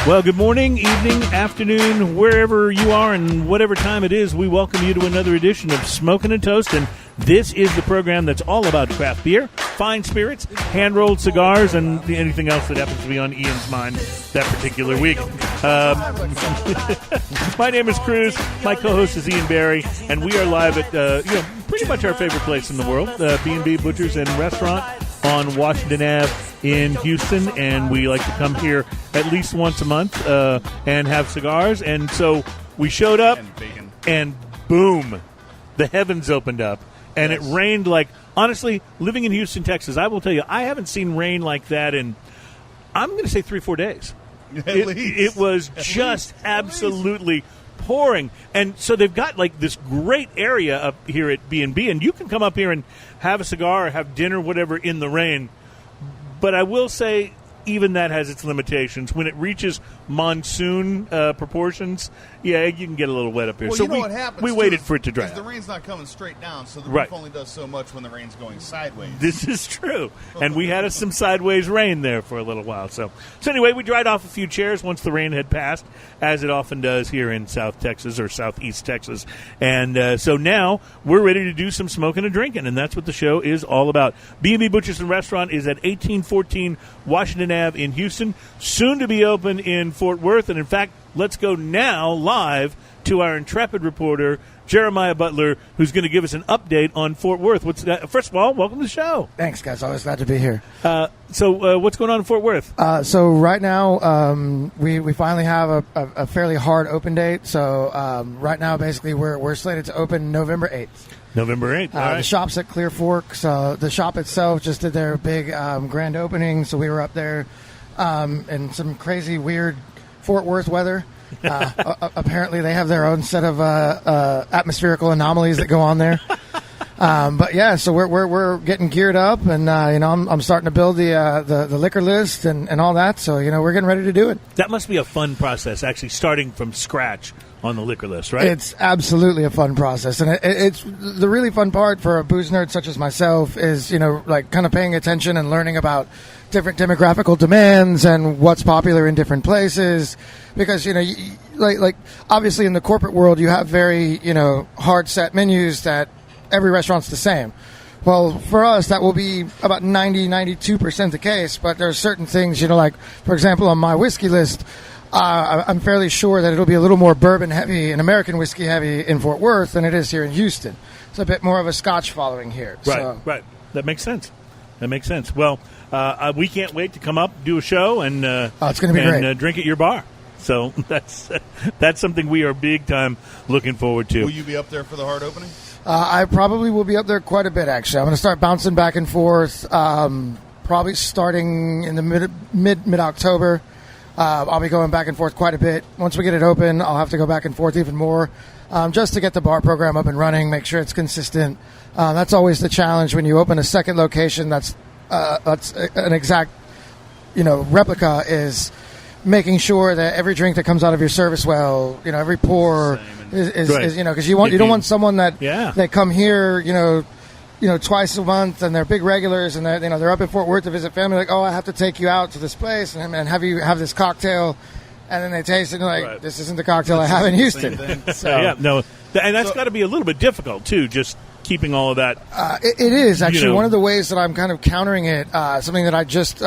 Well, good morning, evening, afternoon, wherever you are and whatever time it is, we welcome you to another edition of Smokin Toastin. This is the program that's all about craft beer, fine spirits, hand-rolled cigars, and anything else that happens to be on Ian's mind that particular week. My name is Cruz. My co-host is Ian Barry, and we are live at pretty much our favorite place in the world, B&B Butchers and Restaurant on Washington Ave in Houston, and we like to come here at least once a month and have cigars. And so we showed up, and boom, the heavens opened up, and it rained like, honestly, living in Houston, Texas, I will tell you, I haven't seen rain like that in, I'm going to say 3-4 days. It was just absolutely pouring. And so they've got like this great area up here at B&B, and you can come up here and have a cigar or have dinner, whatever, in the rain. But I will say, even that has its limitations. When it reaches monsoon proportions, yeah, you can get a little wet up here. Well, so you know what happens we waited for it to dry out. The rain's not coming straight down, so the Right. roof only does so much when the rain's going sideways. This is true. And we had some sideways rain there for a little while. So anyway, we dried off a few chairs once the rain had passed, as it often does here in South Texas or Southeast Texas. And so now we're ready to do some smoking and drinking, and that's what the show is all about. B&B Butchers and Restaurant is at 1814 Washington Ave in Houston, soon to be open in Fort Worth. And in fact, let's go now live to our intrepid reporter, Jeremiah Butler, who's going to give us an update on Fort Worth. First of all, welcome to the show. Thanks, guys. Always glad to be here. So what's going on in Fort Worth? So right now, we finally have a fairly hard open date. So right now, basically, we're slated to open November 8th. November 8th. All right. The shop's at Clear Fork. So the shop itself just did their big grand opening. So we were up there in some crazy, weird Fort Worth weather. Apparently, they have their own set of atmospherical anomalies that go on there. But yeah, so we're getting geared up, and I'm starting to build the liquor list and all that. So we're getting ready to do it. That must be a fun process, actually starting from scratch on the liquor list, right? It's absolutely a fun process, and it's the really fun part for a booze nerd such as myself is like kind of paying attention and learning about different demographical demands and what's popular in different places, because like obviously in the corporate world you have very hard set menus that every restaurant's the same. Well, for us that will be about 92% the case, but there are certain things like, for example, on my whiskey list, I'm fairly sure that it'll be a little more bourbon heavy and American whiskey heavy in Fort Worth than it is here in Houston. It's a bit more of a Scotch following here. Right. That makes sense. Well, we can't wait to come up, do a show, and it's going to be great. Drink at your bar. So that's something we are big time looking forward to. Will you be up there for the hard opening? I probably will be up there quite a bit, actually. I'm going to start bouncing back and forth, probably starting in the mid-October. I'll be going back and forth quite a bit. Once we get it open, I'll have to go back and forth even more, just to get the bar program up and running, make sure it's consistent. That's always the challenge when you open a second location that's an exact, replica, is making sure that every drink that comes out of your service well, every pour is because you don't want someone that they come here, twice a month and they're big regulars and they're up in Fort Worth to visit family, like, oh, I have to take you out to this place and have you have this cocktail, and then they taste it and they're like, this isn't the cocktail I have in Houston. So, and that's got to be a little bit difficult too, just keeping all of that. It is actually one of the ways that I'm kind of countering it. Something that I just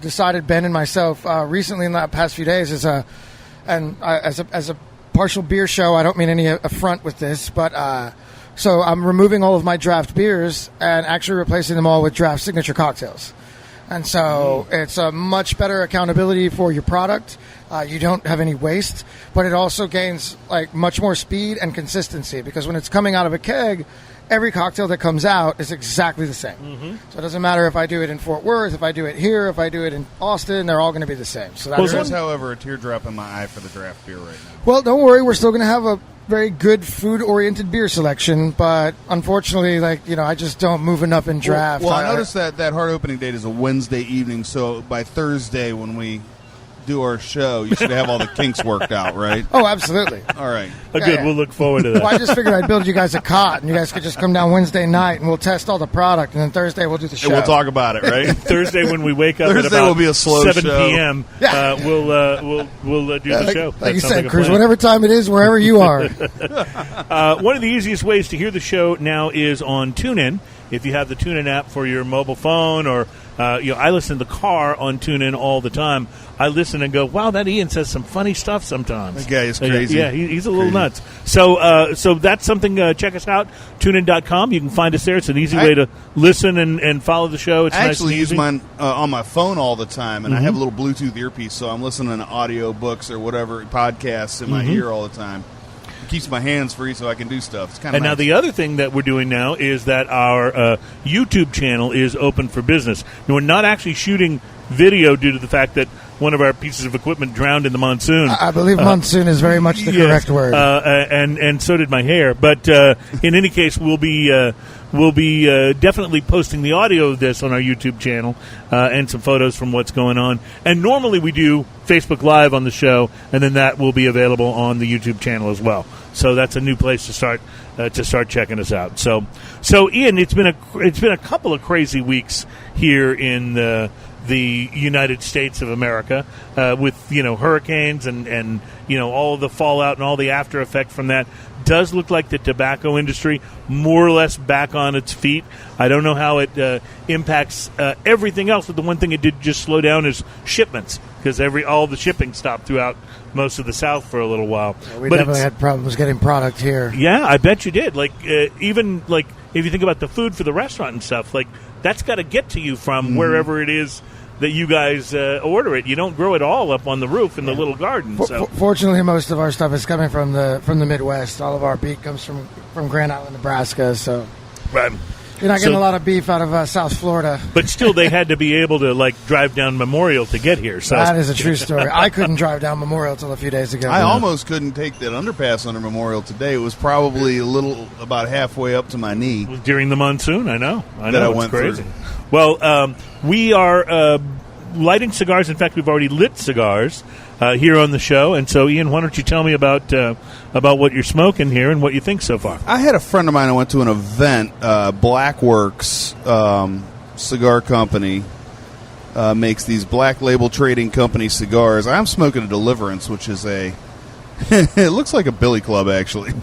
decided, Ben and myself, recently in the past few days is as a partial beer show. I don't mean any affront with this, but so I'm removing all of my draft beers and actually replacing them all with draft signature cocktails. And so it's a much better accountability for your product. You don't have any waste, but it also gains like much more speed and consistency, because when it's coming out of a keg, every cocktail that comes out is exactly the same. Mm-hmm. So it doesn't matter if I do it in Fort Worth, if I do it here, if I do it in Austin, they're all going to be the same. So there's, however, a teardrop in my eye for the draft beer right now. Well, don't worry, we're still going to have a very good food-oriented beer selection, but unfortunately, I just don't move enough in draft. Well, I noticed that hard opening date is a Wednesday evening, so by Thursday when we do our show, you should have all the kinks worked out, right? Oh, absolutely. All right. Good. yeah. We'll look forward to that. Well, I just figured I'd build you guys a cot, and you guys could just come down Wednesday night, and we'll test all the product, and then Thursday we'll do the show. And we'll talk about it, right? Thursday when we wake up Thursday at about will be a slow 7 show. p.m., Yeah. we'll do the show. Like That you sounds said, like a Cruz, plan. whatever time it is, wherever you are. One of the easiest ways to hear the show now is on TuneIn. If you have the TuneIn app for your mobile phone, or I listen to the car on TuneIn all the time. I listen and go, wow, that Ian says some funny stuff sometimes. That guy is crazy. Yeah, he's a little nuts. So that's something. Check us out, TuneIn.com. You can find us there. It's an easy way to listen and follow the show. It's I nice actually and use easy. mine on my phone all the time, and I have a little Bluetooth earpiece, so I'm listening to audio books or whatever, podcasts in my ear all the time. It keeps my hands free so I can do stuff. It's kind of And now the other thing that we're doing now is that our YouTube channel is open for business. Now, we're not actually shooting video due to the fact that one of our pieces of equipment drowned in the monsoon. I believe monsoon is very much the correct word. And so did my hair. But in any case, we'll be definitely posting the audio of this on our YouTube channel and some photos from what's going on. And normally we do Facebook Live on the show, and then that will be available on the YouTube channel as well. So that's a new place to start checking us out. So Ian, it's been a couple of crazy weeks here in the United States of America with hurricanes and all of the fallout and all the after effect from that. Does look like the tobacco industry more or less back on its feet. I don't know how it impacts everything else, but the one thing it did just slow down is shipments, because all the shipping stopped throughout most of the South for a little while. We definitely had problems getting product here. Yeah, I bet you did. Even if you think about the food for the restaurant and stuff, that's got to get to you from wherever it is that you guys order it. You don't grow it all up on the roof in the little garden. So. Fortunately, most of our stuff is coming from the Midwest. All of our beef comes from Grand Island, Nebraska. So Right. you're not getting a lot of beef out of South Florida. But still, they had to be able to drive down Memorial to get here. So That is a true story. I couldn't drive down Memorial until a few days ago. I almost couldn't take that underpass under Memorial today. It was probably about halfway up to my knee. during the monsoon, I know. I it's went crazy. through. Well, we are lighting cigars. In fact, we've already lit cigars here on the show. And so, Ian, why don't you tell me about what you're smoking here and what you think so far? I had a friend of mine. I went to an event. Blackworks cigar company makes these Black Label Trading Company cigars. I'm smoking a Deliverance, which is it looks like a billy club, actually.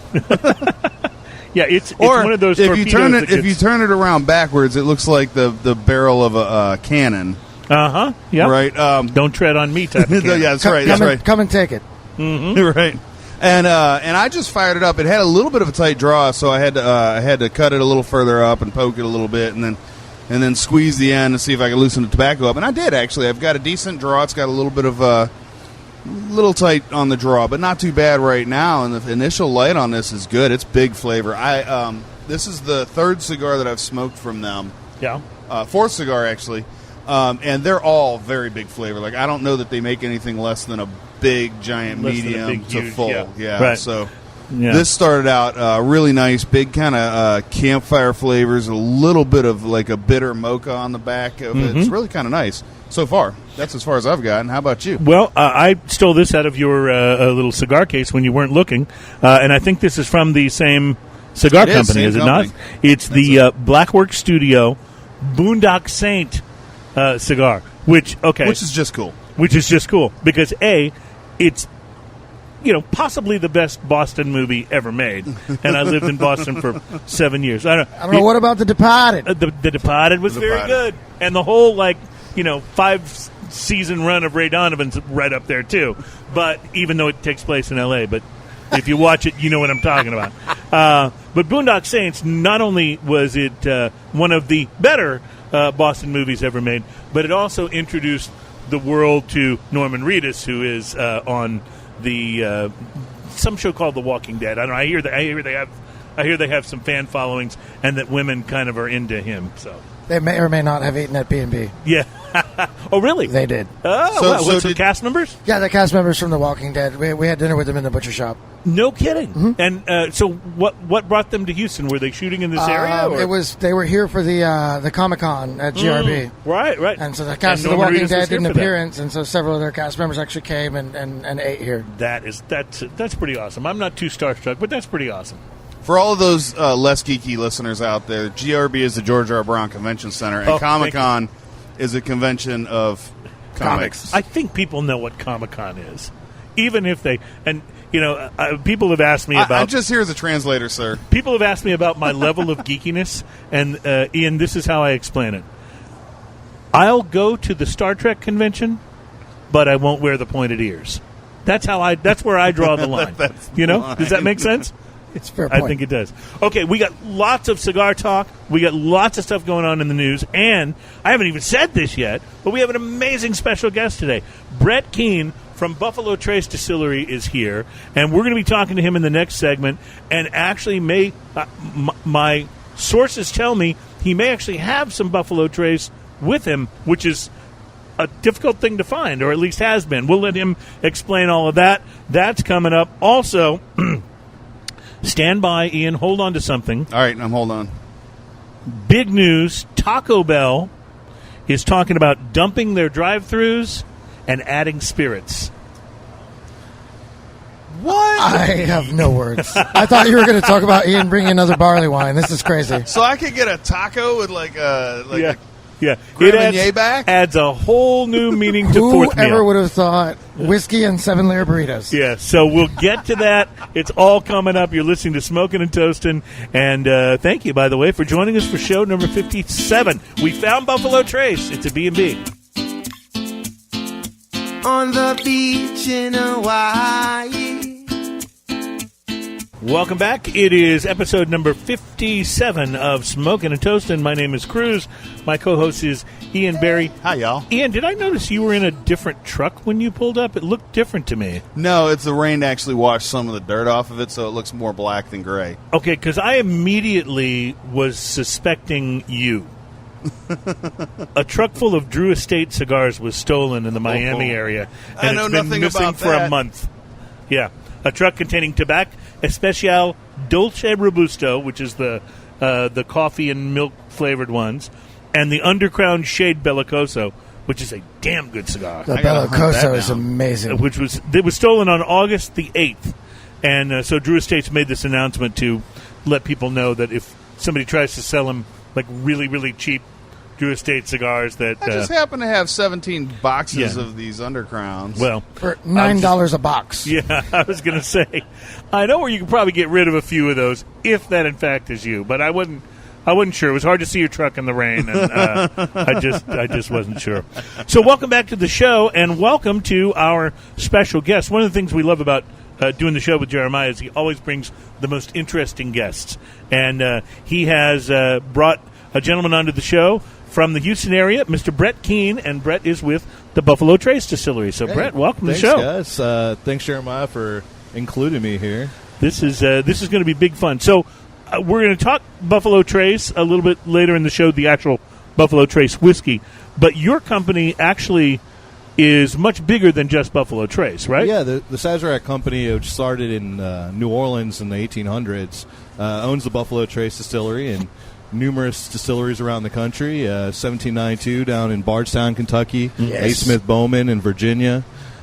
Yeah, it's one of those. If you turn it around backwards, it looks like the barrel of a cannon. Yeah. Right. Don't tread on me. Type of Yeah, that's right. That's right. Come and take it. Right. And I just fired it up. It had a little bit of a tight draw, so I had to cut it a little further up and poke it a little bit, and then squeeze the end to see if I could loosen the tobacco up. And I did, actually. I've got a decent draw. It's got a little bit of little tight on the draw, but not too bad right now. And the initial light on this is good. It's big flavor. This is the third cigar that I've smoked from them. Yeah. Fourth cigar, actually. And they're all very big flavor. I don't know that they make anything less than a big, giant, Less than a medium big, to huge, full. yeah. Right. So Yeah. this started out really nice, big kind of campfire flavors, a little bit of a bitter mocha on the back of it. It's really kind of nice so far. That's as far as I've gotten. How about you? Well, I stole this out of your little cigar case when you weren't looking, and I think this is from the same cigar company, same is it company. not? It's the Blackwork Studio Boondock Saint cigar, which Which is just cool. Which is just cool because it's possibly the best Boston movie ever made, and I lived in Boston for 7 years. I don't know. What about The Departed? The Departed was very good, and the whole 5-season run of Ray Donovan's right up there too. But even though it takes place in L.A., but if you watch it, you know what I'm talking about. But Boondock Saints, not only was it one of the better Boston movies ever made, but it also introduced the world to Norman Reedus, who is on the some show called The Walking Dead. I don't know. I hear they have some fan followings, and that women kind of are into him. So They may or may not have eaten at B&B. yeah. Oh, really? They did. Oh, So- wow. so What's the did- cast members? Yeah, the cast members from The Walking Dead. We had dinner with them in the butcher shop. No kidding. And so what brought them to Houston? Were they shooting in this area? Or? They were here for the Comic-Con at GRB. Right. And so the cast And of The Norman Walking Reedus was Dead did an here for that. appearance, and so several of their cast members actually came and ate here. That's pretty awesome. I'm not too starstruck, but that's pretty awesome. For all of those less geeky listeners out there, GRB is the George R. Brown Convention Center, and Oh, Comic-Con is a convention of comics. I think people know what Comic-Con is, even if they people have asked me about. I'm just here as a translator, sir. People have asked me about my level of geekiness, and Ian, this is how I explain it. I'll go to the Star Trek convention, but I won't wear the pointed ears. That's where I draw the line. That's Does that make sense? It's a fair point. I think it does. Okay, we got lots of cigar talk. We got lots of stuff going on in the news. And I haven't even said this yet, but we have an amazing special guest today. Brett Keene from Buffalo Trace Distillery is here. And we're going to be talking to him in the next segment. And actually, my sources tell me he may actually have some Buffalo Trace with him, which is a difficult thing to find, or at least has been. We'll let him explain all of that. That's coming up. Also... Stand by, Ian. Hold on to something. All right, I'm hold on. Big news. Taco Bell is talking about dumping their drive-thrus and adding spirits. What? I have no words. I thought you were going to talk about Ian bringing another barley wine. This is crazy. So I could get a taco with Yeah. Graham It and Ye back? adds a whole new meaning to fourth Whoever meal. would have thought whiskey and 7-layer burritos? Yeah, so we'll get to that. It's all coming up. You're listening to Smokin and Toastin'. And thank you, by the way, for joining us for show number 57. We found Buffalo Trace. It's a B&B. On the beach in Hawaii. Welcome back. It is episode number 57 of Smokin and Toastin'. My name is Cruz. My co-host is Ian Barry. Hi, y'all. Ian, did I notice you were in a different truck when you pulled up? It looked different to me. No, it's the rain actually washed some of the dirt off of it, so it looks more black than gray. Okay, because I immediately was suspecting you. A truck full of Drew Estate cigars was stolen in the Miami area, I and know it's been nothing missing about for a that. month. Yeah, a truck containing Tabac Especial Dolce Robusto, which is the coffee and milk flavored ones, and the Undercrown Shade Bellicoso, which is a damn good cigar. The I gotta hunt that Bellicoso is down. amazing. It was stolen on August the 8th, and so Drew Estates made this announcement to let people know that if somebody tries to sell them like really, really cheap Drew Estate cigars, that I just happen to have 17 boxes Yeah. of these Undercrowns. well, For $9 a box. yeah, I was going to say, I know where you can probably get rid of a few of those if that in fact is you, but I wasn't sure. It was hard to see your truck in the rain, and I just wasn't sure. So welcome back to the show, and welcome to our special guest. One of the things we love about doing the show with Jeremiah is he always brings the most interesting guests, and he has brought a gentleman onto the show from the Houston area, Mr. Brett Keene, and Brett is with the Buffalo Trace Distillery. So, Brett, welcome to the show. Thanks, guys. Thanks, Jeremiah, for including me here. This is going to be big fun. So, we're going to talk Buffalo Trace a little bit later in the show, the actual Buffalo Trace whiskey. But your company actually is much bigger than just Buffalo Trace, right? Yeah, the Sazerac company, which started in New Orleans in the 1800s, owns the Buffalo Trace Distillery and numerous distilleries around the country. 1792 down in Bardstown, Kentucky. Yes. A. Smith Bowman in Virginia.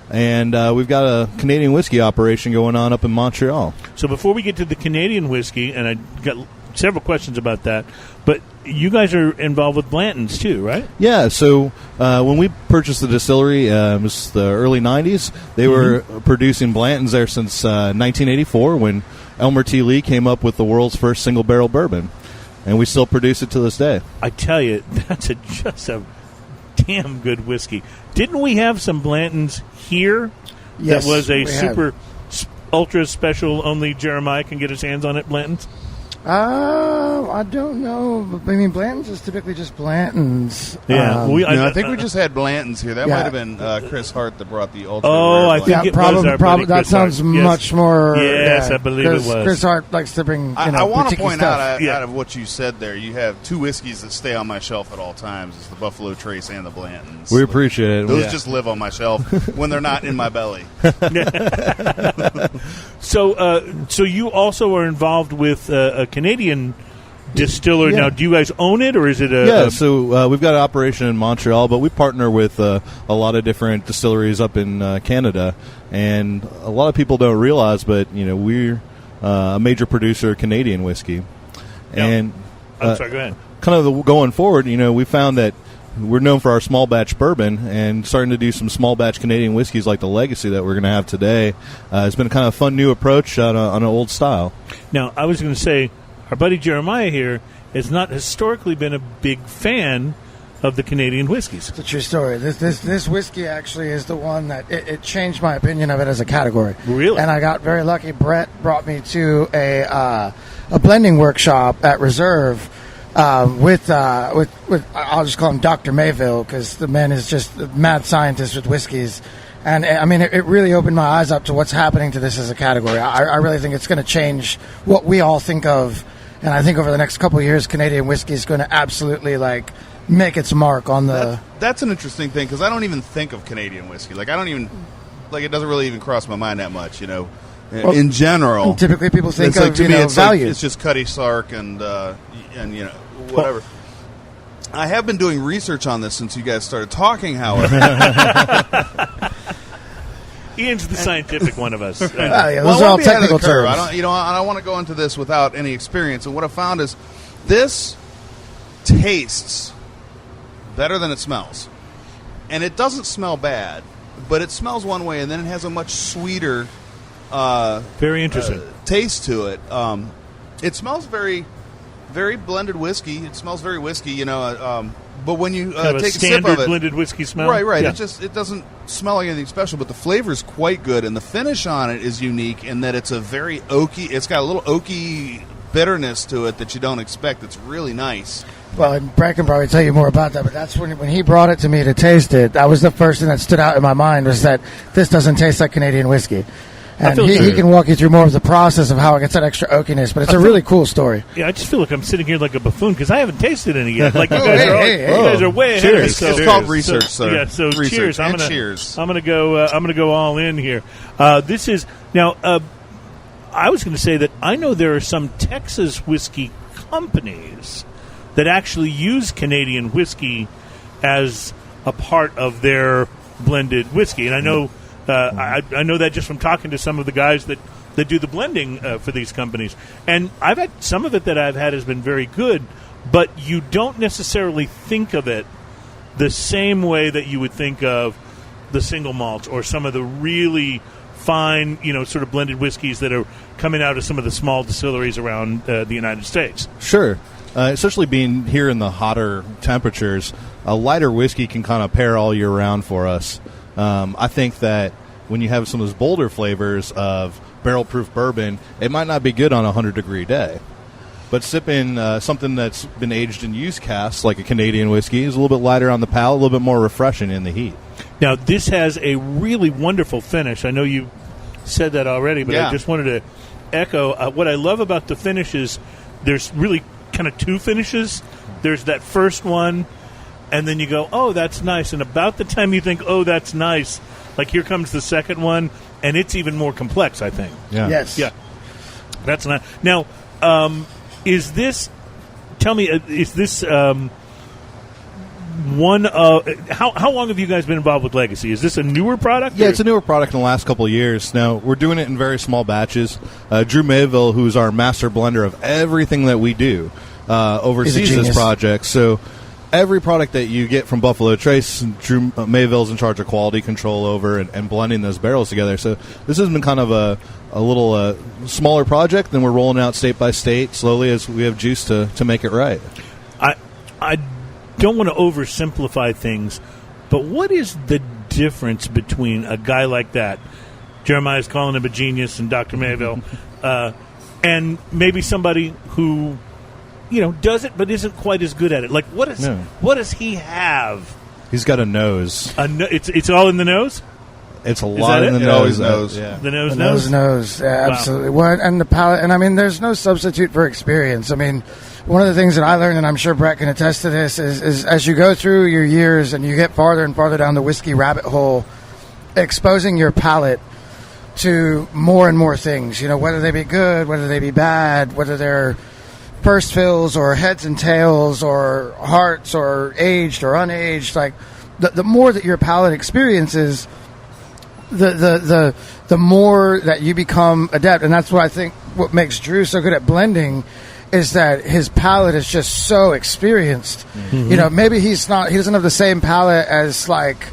And we've got a Canadian whiskey operation going on up in Montreal. So before we get to the Canadian whiskey, and I got several questions about that, but you guys are involved with Blanton's too, right? Yeah, so when we purchased the distillery, it was the early 90s. They were producing Blanton's there since 1984 when Elmer T. Lee came up with the world's first single-barrel bourbon. And we still produce it to this day. I tell you, that's just a damn good whiskey. Didn't we have some Blanton's here? Yes, that was a we super ultra special, only Jeremiah can get his hands on it, Blanton's? I don't know. I mean, Blanton's is typically just Blanton's. Yeah, I think we just had Blanton's here. That might have been Chris Hart that brought the ultra. I think yeah, it was our buddy that Chris sounds Hart. Yes. much more. Yes, I believe it was. Chris Hart likes to bring. I want to boutique-y point stuff. out of what you said there. You have two whiskeys that stay on my shelf at all times. It's the Buffalo Trace and the Blanton's. We appreciate it. Those just live on my shelf when they're not in my belly. So you also are involved with a Canadian distiller. Now, do you guys own it, or is it a... so we've got an operation in Montreal, but we partner with a lot of different distilleries up in Canada, and a lot of people don't realize, but we're a major producer of Canadian whiskey. And I'm sorry, go ahead. Kind of going forward, we found that we're known for our small batch bourbon, and starting to do some small batch Canadian whiskeys like the Legacy that we're going to have today. It's been kind of a fun new approach on an old style. Now, I was going to say, our buddy Jeremiah here has not historically been a big fan of the Canadian whiskeys. It's a true story. This whiskey actually is the one that it changed my opinion of it as a category. Really? And I got very lucky. Brett brought me to a blending workshop at Reserve with I'll just call him Dr. Mayville, because the man is just a mad scientist with whiskeys. And I mean, it really opened my eyes up to what's happening to this as a category. I really think it's going to change what we all think of. And I think over the next couple of years, Canadian whiskey is going to absolutely make its mark on the. That's an interesting thing, because I don't even think of Canadian whiskey. I don't even it doesn't really even cross my mind that much. Well, in general, typically people think it's of to me it's value. It's just Cutty Sark and whatever. I have been doing research on this since you guys started talking, however. Ian's the scientific one of us. Those are all technical terms. I don't want to go into this without any experience. And what I found is this tastes better than it smells. And it doesn't smell bad, but it smells one way, and then it has a much sweeter very interesting taste to it. It smells very, very blended whiskey. It smells very whiskey, but when you take a sip of it, blended whiskey smell, right. Yeah. It doesn't smell like anything special, but the flavor is quite good, and the finish on it is unique in that it's a very oaky. It's got a little oaky bitterness to it that you don't expect. It's really nice. Well, and Brett can probably tell you more about that, but that's when he brought it to me to taste it. That was the first thing that stood out in my mind, was that this doesn't taste like Canadian whiskey. And he can walk you through more of the process of how it gets that extra oakiness, but it's a really cool story. Yeah, I just feel like I'm sitting here like a buffoon because I haven't tasted any yet. Like you guys are way ahead of me. So, it's called research, sir. Yeah, so research. cheers. I'm gonna go all in here. This is now. I was going to say that I know there are some Texas whiskey companies that actually use Canadian whiskey as a part of their blended whiskey, and I know. I know that just from talking to some of the guys that do the blending for these companies. And I've had some of it that I've had has been very good, but you don't necessarily think of it the same way that you would think of the single malts or some of the really fine, sort of blended whiskeys that are coming out of some of the small distilleries around the United States. Sure. Especially being here in the hotter temperatures, a lighter whiskey can kind of pair all year round for us. I think that when you have some of those bolder flavors of barrel-proof bourbon, it might not be good on a 100-degree day. But sipping something that's been aged in used casks, like a Canadian whiskey, is a little bit lighter on the palate, a little bit more refreshing in the heat. Now, this has a really wonderful finish. I know you said that already, but I just wanted to echo. What I love about the finish is there's really kind of two finishes. There's that first one, and then you go, oh, that's nice. And about the time you think, oh, that's nice, like here comes the second one, and it's even more complex, I think. Yeah. Yes. Yeah. That's nice. Now, is this, tell me, is this one of, how long have you guys been involved with Legacy? Is this a newer product? Yeah, it's a newer product in the last couple of years. Now, we're doing it in very small batches. Drew Mayville, who's our master blender of everything that we do, oversees this project. So every product that you get from Buffalo Trace, Drew Mayville's in charge of quality control over and blending those barrels together. So this has been kind of a little smaller project, then we're rolling out state by state slowly as we have juice to make it right. I don't want to oversimplify things, but what is the difference between a guy like that, Jeremiah's calling him a genius and Dr. Mayville, and maybe somebody who, does it but isn't quite as good at it? Like, what does he have? He's got a nose. It's all in the nose? It's a lot in the nose. Yeah. The nose. Yeah, absolutely. Well, and the palate. And I mean, there's no substitute for experience. I mean, one of the things that I learned, and I'm sure Brett can attest to this, is as you go through your years and you get farther and farther down the whiskey rabbit hole, exposing your palate to more and more things, whether they be good, whether they be bad, whether they're first fills or heads and tails or hearts or aged or unaged, like the more that your palate experiences, the more that you become adept. And that's what I think what makes Drew so good at blending is that his palate is just so experienced. Mm-hmm. Maybe he doesn't have the same palate as like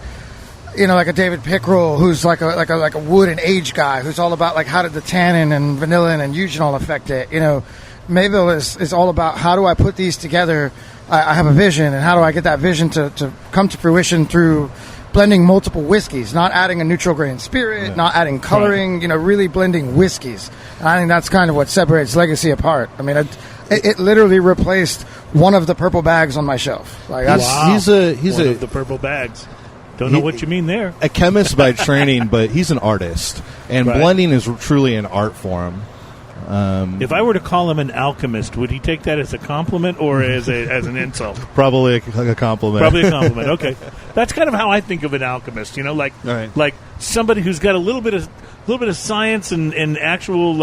a David Pickrell, who's like a wood and age guy, who's all about like how did the tannin and vanillin and eugenol affect it. Mayville is all about how do I put these together. I have a vision, and how do I get that vision to come to fruition through blending multiple whiskeys, not adding a neutral grain spirit, not adding coloring, really blending whiskeys. And I think that's kind of what separates Legacy apart. I mean, it literally replaced one of the purple bags on my shelf. Like, he's one of the purple bags. Don't know what you mean there. A chemist by training, but he's an artist, and blending is truly an art form. If I were to call him an alchemist, would he take that as a compliment or as an insult? Probably a compliment. Probably a compliment. Okay, that's kind of how I think of an alchemist. Like somebody who's got a little bit of science and actual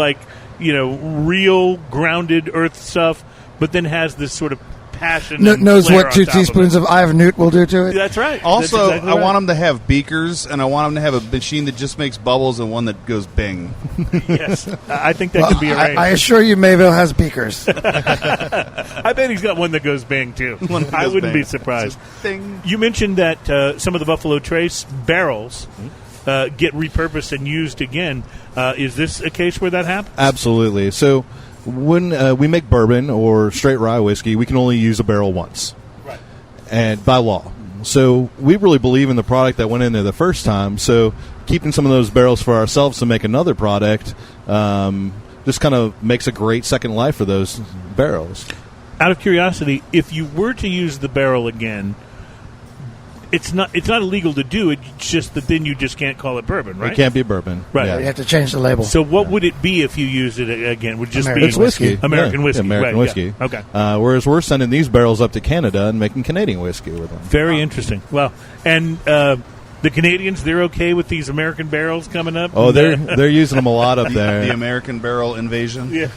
real grounded earth stuff, but then has this sort of passion. Knows what 2 teaspoons of Eye of Newt will do to it. That's right. Also, That's exactly I want them to have beakers, and I want them to have a machine that just makes bubbles and one that goes bing. Yes, I think that could be arranged. I assure you, Mayville has beakers. I bet he's got one that goes bing too. I wouldn't be surprised. You mentioned that some of the Buffalo Trace barrels get repurposed and used again. Is this a case where that happens? Absolutely. So when we make bourbon or straight rye whiskey, we can only use a barrel once, right? And by law. So we really believe in the product that went in there the first time. So keeping some of those barrels for ourselves to make another product just kind of makes a great second life for those barrels. Out of curiosity, if you were to use the barrel again, it's not illegal to do it. It's just that then you just can't call it bourbon, right? It can't be bourbon, right? Yeah. You have to change the label. So what would it be if you used it again? Would it just American be whiskey? American whiskey, American whiskey. Yeah. Okay. Whereas we're sending these barrels up to Canada and making Canadian whiskey with them. Very interesting. Well, and the Canadians, they're okay with these American barrels coming up. Oh, they're using them a lot up there. The American barrel invasion. Yeah.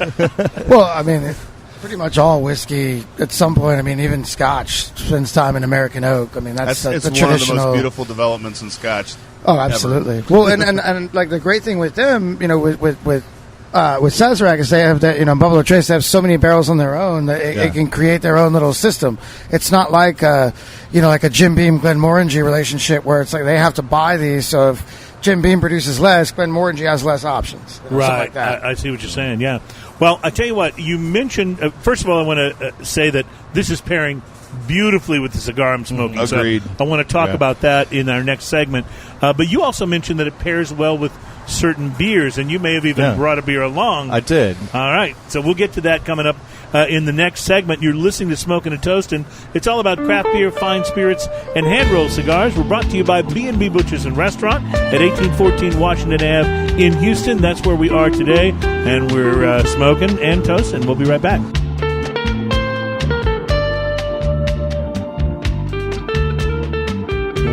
Well, I mean, pretty much all whiskey at some point. I mean, even Scotch spends time in American oak. I mean, that's it's the one traditional. of the most beautiful developments in Scotch. Oh, absolutely. Ever. Well, and like the great thing with them, with Sazerac is they have that, Buffalo Trace, they have so many barrels on their own that it can create their own little system. It's not like like a Jim Beam Glenmorangie relationship where it's like they have to buy these. So if Jim Beam produces less, Glenmorangie has less options. Right. Like that. I see what you're saying. Yeah. Well, I tell you what. You mentioned first of all, I want to say that this is pairing beautifully with the cigar I'm smoking. Agreed. So I want to talk about that in our next segment. But you also mentioned that it pairs well with certain beers, and you may have even brought a beer along. I did. All right. So we'll get to that coming up in the next segment. You're listening to Smokin Toastin. It's all about craft beer, fine spirits, and hand-rolled cigars. We're brought to you by B&B Butchers and Restaurant at 1814 Washington Ave in Houston. That's where we are today, and we're smoking and toasting. We'll be right back.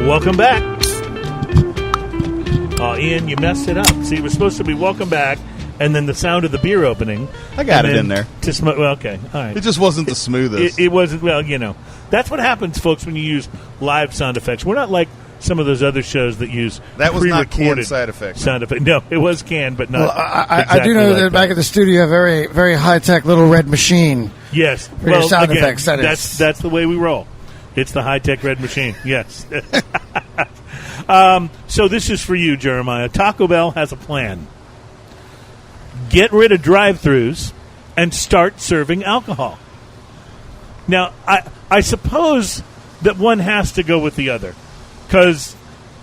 Welcome back. Oh, Ian, you messed it up. See, it was supposed to be welcome back, and then the sound of the beer opening. I got it in there. To smoke. Well, okay, all right. It just wasn't the smoothest. It wasn't. Well, that's what happens, folks, when you use live sound effects. We're not like some of those other shows that use that was not canned sound effects. No, it was canned, but not. Well, I do know that back at the studio, a very, very high tech little red machine. Yes, for your sound effects. That's the way we roll. It's the high tech red machine. Yes. So this is for you, Jeremiah. Taco Bell has a plan. Get rid of drive-thrus and start serving alcohol. Now, I suppose that one has to go with the other, because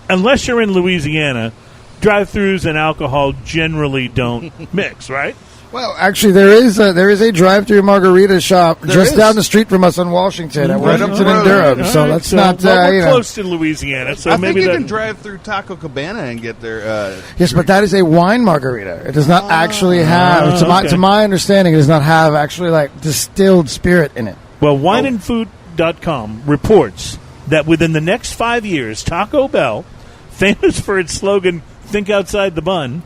unless you're in Louisiana, drive-thrus and alcohol generally don't mix, right? Well, actually, there is a drive-through margarita shop just is. down the street from us on Washington at Right up Washington the and road. Durham. All So right, that's so, not well, we're you know. close to Louisiana, so I maybe think you that. can drive through Taco Cabana and get there. Yes, but that is a wine margarita. It does not actually have, okay. to my understanding, it does not have actually like distilled spirit in it. Well, wineandfood.com reports that within the next 5 years, Taco Bell, famous for its slogan, think outside the bun,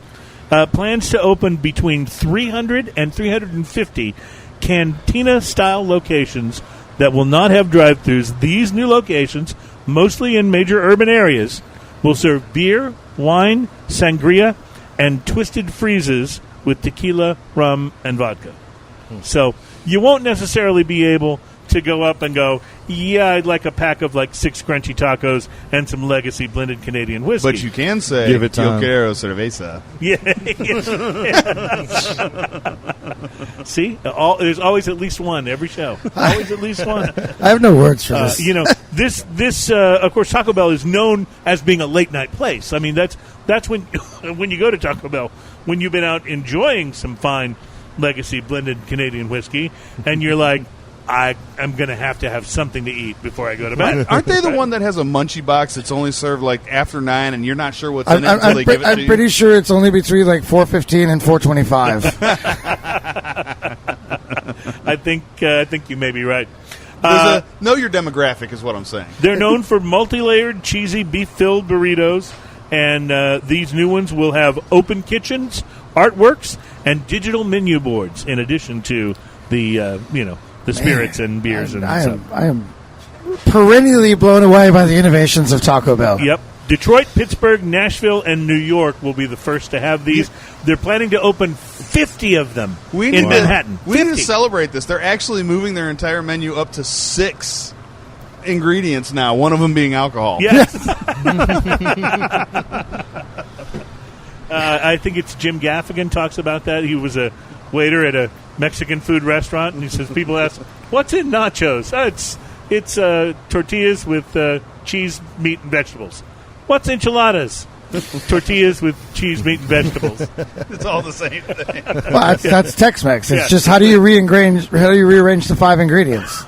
plans to open between 300 and 350 cantina-style locations that will not have drive-thrus. These new locations, mostly in major urban areas, will serve beer, wine, sangria, and twisted freezes with tequila, rum, and vodka. So you won't necessarily be able to go up and go, yeah, I'd like a pack of like 6 crunchy tacos and some Legacy blended Canadian whiskey. But you can say, Give it time. Yo quiero cerveza. Yeah. See? There's always at least one every show. Always at least one. I have no words for this. This of course, Taco Bell is known as being a late-night place. I mean, that's when when you go to Taco Bell, when you've been out enjoying some fine Legacy blended Canadian whiskey, and you're like, I'm going to have something to eat before I go to bed. Aren't they the one that has a munchie box that's only served like after 9 and you're not sure what's in it until they give it to I'm you? pretty sure it's only between like 4:15 and 4:25. I think you may be right. Know your demographic is what I'm saying. They're known for multi-layered, cheesy, beef-filled burritos, and these new ones will have open kitchens, artworks, and digital menu boards, in addition to the the spirits and beers and stuff. I am perennially blown away by the innovations of Taco Bell. Yep. Detroit, Pittsburgh, Nashville, and New York will be the first to have these. They're planning to open 50 of them in Manhattan. We need 50. to celebrate this. They're actually moving their entire menu up to 6 ingredients now, one of them being alcohol. Yes. I think it's Jim Gaffigan talks about that. He was a waiter at a Mexican food restaurant, and he says, people ask, what's in nachos? It's tortillas with cheese, meat, and vegetables. What's enchiladas? Tortillas with cheese, meat, and vegetables. It's all the same thing. Well, that's Tex-Mex. It's Yeah. just how do you rearrange the 5 ingredients?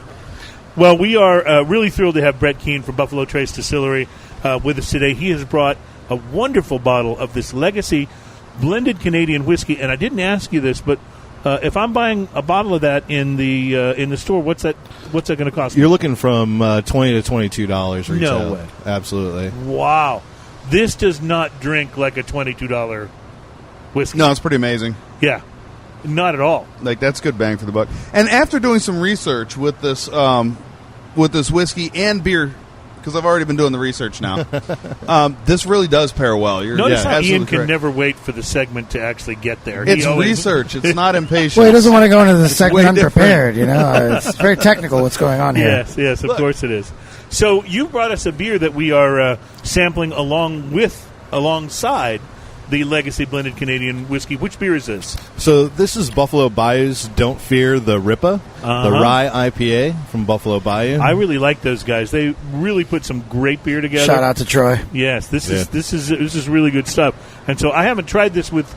Well, we are really thrilled to have Brett Keene from Buffalo Trace Distillery with us today. He has brought a wonderful bottle of this Legacy blended Canadian whiskey, and I didn't ask you this, but if I'm buying a bottle of that in the store, what's that going to cost me? You're looking from $20 to $22 retail. No way. Absolutely. Wow. This does not drink like a $22 whiskey. No, it's pretty amazing. Yeah. Not at all. Like, that's good bang for the buck. And after doing some research with this whiskey and beer, because I've already been doing the research now, this really does pair well. Notice how absolutely Ian can correct. never wait for the segment to actually get there. It's He always- research. It's not impatience. Well, he doesn't want to go into the segment way different. unprepared. It's very technical what's going on here. Yes, of course it is. So you brought us a beer that we are sampling alongside the Legacy blended Canadian whiskey. Which beer is this? So this is Buffalo Bayou's Don't Fear the Ripa, the rye IPA from Buffalo Bayou. I really like those guys. They really put some great beer together. Shout out to Troy. Yes, this is really good stuff. And so I haven't tried this with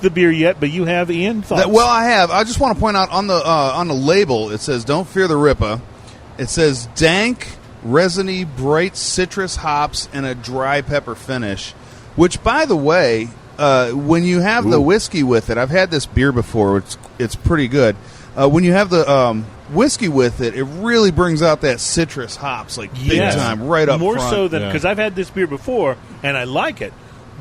the beer yet, but you have, Ian? Thoughts? Well, I have. I just want to point out on the label, it says "Don't Fear the Ripa." It says dank, resiny, bright citrus hops and a dry pepper finish. Which, by the way, when you have the whiskey with it, I've had this beer before. It's pretty good. When you have the whiskey with it, it really brings out that citrus hops like big time, right up more front. so than because I've had this beer before and I like it,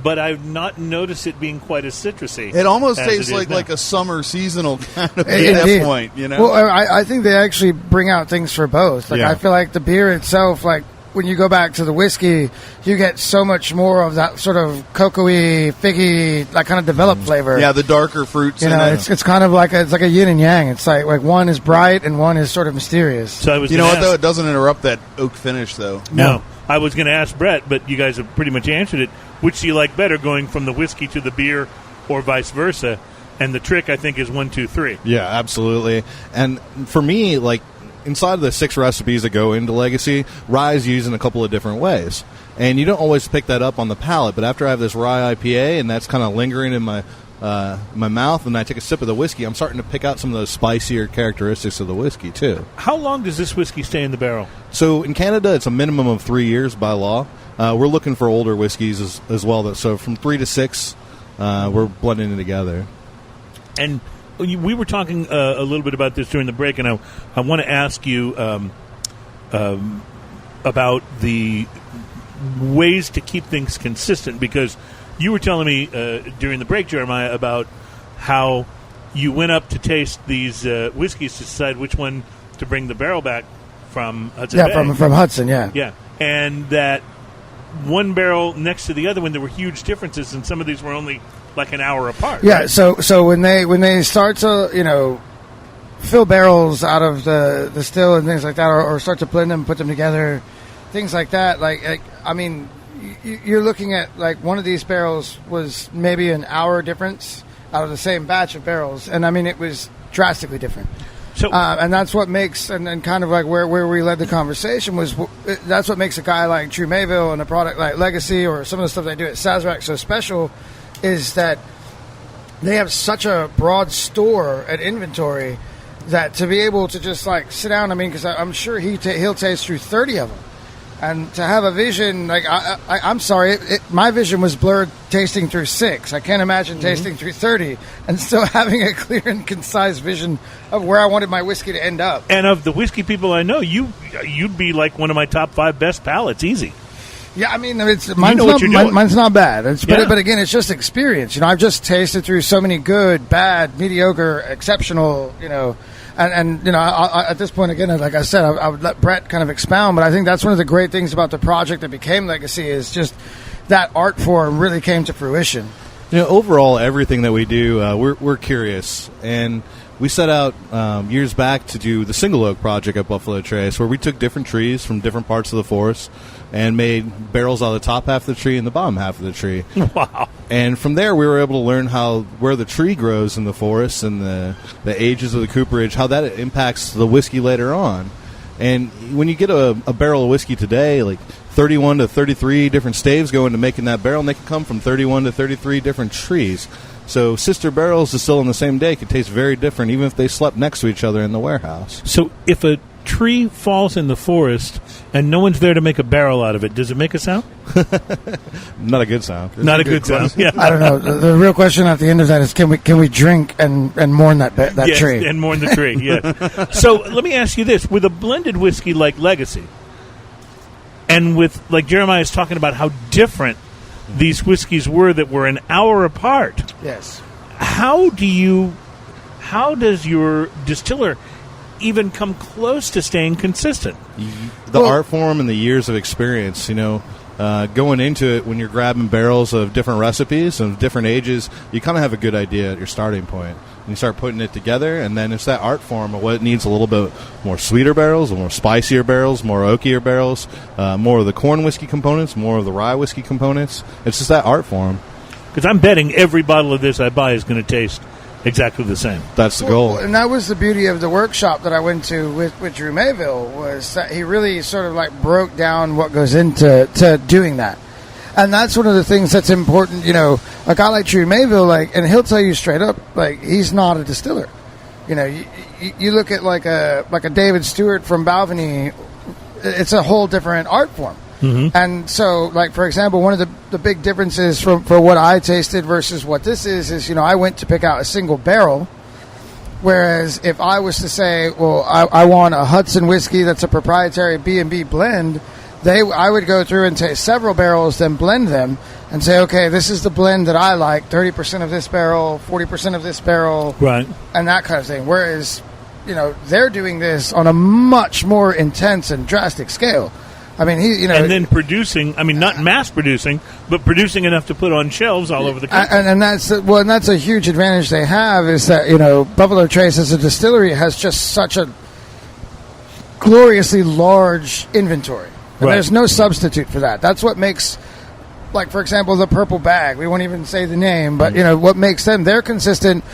but I've not noticed it being quite as citrusy. It almost as tastes it is now. like a summer seasonal kind of Indeed. at that point, Well, I think they actually bring out things for both. Like, Yeah. I feel like the beer itself, like, when you go back to the whiskey, you get so much more of that sort of cocoa-y, figgy, like kind of developed flavor. Yeah, the darker fruits. You in know, it. it's kind of like it's like a yin and yang. It's like one is bright and one is sort of mysterious. So I was You know gonna what, though? ask- It doesn't interrupt that oak finish, though. No. I was going to ask Brett, but you guys have pretty much answered it. Which do you like better, going from the whiskey to the beer or vice versa? And the trick, I think, is 1, 2, 3. Yeah, absolutely. And for me, like, inside of the 6 recipes that go into Legacy, rye is used in a couple of different ways. And you don't always pick that up on the palate, but after I have this rye IPA and that's kind of lingering in my mouth and I take a sip of the whiskey, I'm starting to pick out some of those spicier characteristics of the whiskey, too. How long does this whiskey stay in the barrel? So in Canada, it's a minimum of 3 years by law. We're looking for older whiskeys as well. So from 3 to 6, we're blending it together. And we were talking a little bit about this during the break, and I want to ask you about the ways to keep things consistent, because you were telling me during the break, Jeremiah, about how you went up to taste these whiskeys to decide which one to bring the barrel back from Hudson Bay. From Hudson, yeah. Yeah, and that one barrel next to the other one, there were huge differences, and some of these were only like an hour apart. Yeah, right? so when they start to, fill barrels out of the still and things like that, or start to blend them, put them together, things like that, you're looking at, like, one of these barrels was maybe an hour difference out of the same batch of barrels. And, it was drastically different. So, and that's what makes, and kind of like where we led the conversation was, that's what makes a guy like True Mayville and a product like Legacy or some of the stuff they do at Sazerac so special, is that they have such a broad store at inventory that to be able to just, like, sit down, because I'm sure he'll taste through 30 of them. And to have a vision, like, I'm sorry, my vision was blurred tasting through 6. I can't imagine tasting through 30 and still having a clear and concise vision of where I wanted my whiskey to end up. And of the whiskey people I know, you'd be like one of my top 5 best palates, easy. Yeah, mine's not bad. But again, it's just experience. I've just tasted through so many good, bad, mediocre, exceptional, And I, at this point, again, like I said, I would let Brett kind of expound, but I think that's one of the great things about the project that became Legacy is just that art form really came to fruition. Overall, everything that we do, we're curious. And we set out years back to do the Single Oak project at Buffalo Trace, where we took different trees from different parts of the forest and made barrels out of the top half of the tree and the bottom half of the tree. Wow. And from there, we were able to learn where the tree grows in the forest and the ages of the cooperage, how that impacts the whiskey later on. And when you get a barrel of whiskey today, like 31 to 33 different staves go into making that barrel, and they can come from 31 to 33 different trees. So sister barrels distilled on the same day could taste very different, even if they slept next to each other in the warehouse. So if a tree falls in the forest and no one's there to make a barrel out of it, does it make a sound? Not a good sound. Not a good sound. Yeah. I don't know. The real question at the end of that is, can we drink and mourn that yes, tree? And mourn the tree. Yeah. So let me ask you this: with a blended whiskey like Legacy, and with, like, Jeremiah is talking about how different these whiskeys were that were an hour apart. Yes. How does your distiller even come close to staying consistent? The art form and the years of experience, going into it, when you're grabbing barrels of different recipes and different ages, you kind of have a good idea at your starting point. And you start putting it together, and then it's that art form of what needs a little bit more sweeter barrels, more spicier barrels, more oakier barrels, more of the corn whiskey components, more of the rye whiskey components. It's just that art form. Because I'm betting every bottle of this I buy is going to taste exactly the same. That's the goal. Well, and that was the beauty of the workshop that I went to with Drew Mayville, was that he really sort of like broke down what goes into doing that. And that's one of the things that's important, a guy like Drew Mayville, and he'll tell you straight up, he's not a distiller. You look at like a David Stewart from Balvenie, it's a whole different art form. Mm-hmm. And so, for example, one of the big differences for what I tasted versus what this is, I went to pick out a single barrel, whereas if I was to say, well, I want a Hudson whiskey that's a proprietary B&B blend, I would go through and taste several barrels, then blend them, and say, okay, this is the blend that I like, 30% of this barrel, 40% of this barrel, right, and that kind of thing. Whereas, they're doing this on a much more intense and drastic scale. I mean, and then producing. I mean, not mass producing, but producing enough to put on shelves all over the country. And that's a huge advantage they have, is that Buffalo Trace as a distillery has just such a gloriously large inventory. And there's no substitute for that. That's what makes, for example, the Purple Bag. We won't even say the name, but what makes them? They're consistent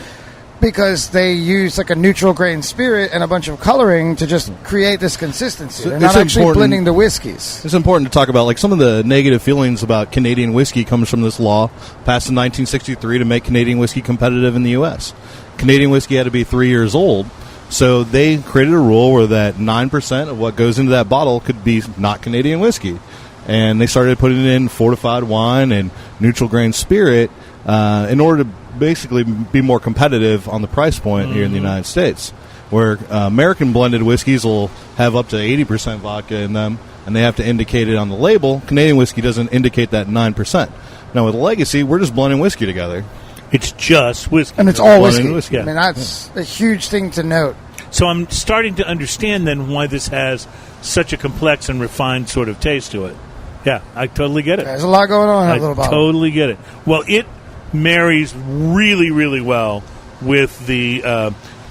because they use like a neutral grain spirit and a bunch of coloring to just create this consistency. They're not actually blending the whiskeys. It's important to talk about, like, some of the negative feelings about Canadian whiskey comes from this law passed in 1963 to make Canadian whiskey competitive in the U.S. Canadian whiskey had to be 3 years old, so they created a rule where that 9% of what goes into that bottle could be not Canadian whiskey. And they started putting in fortified wine and neutral grain spirit in order to basically be more competitive on the price point here in the United States, where American blended whiskeys will have up to 80% vodka in them, and they have to indicate it on the label. Canadian whiskey doesn't indicate that 9%. Now, with Legacy, we're just blending whiskey together. It's just whiskey. And it's all whiskey. Yeah. I mean, that's a huge thing to note. So I'm starting to understand then why this has such a complex and refined sort of taste to it. Yeah, I totally get it. There's a lot going on in that I little bottle. Totally get it. Well, it marries really, really well with the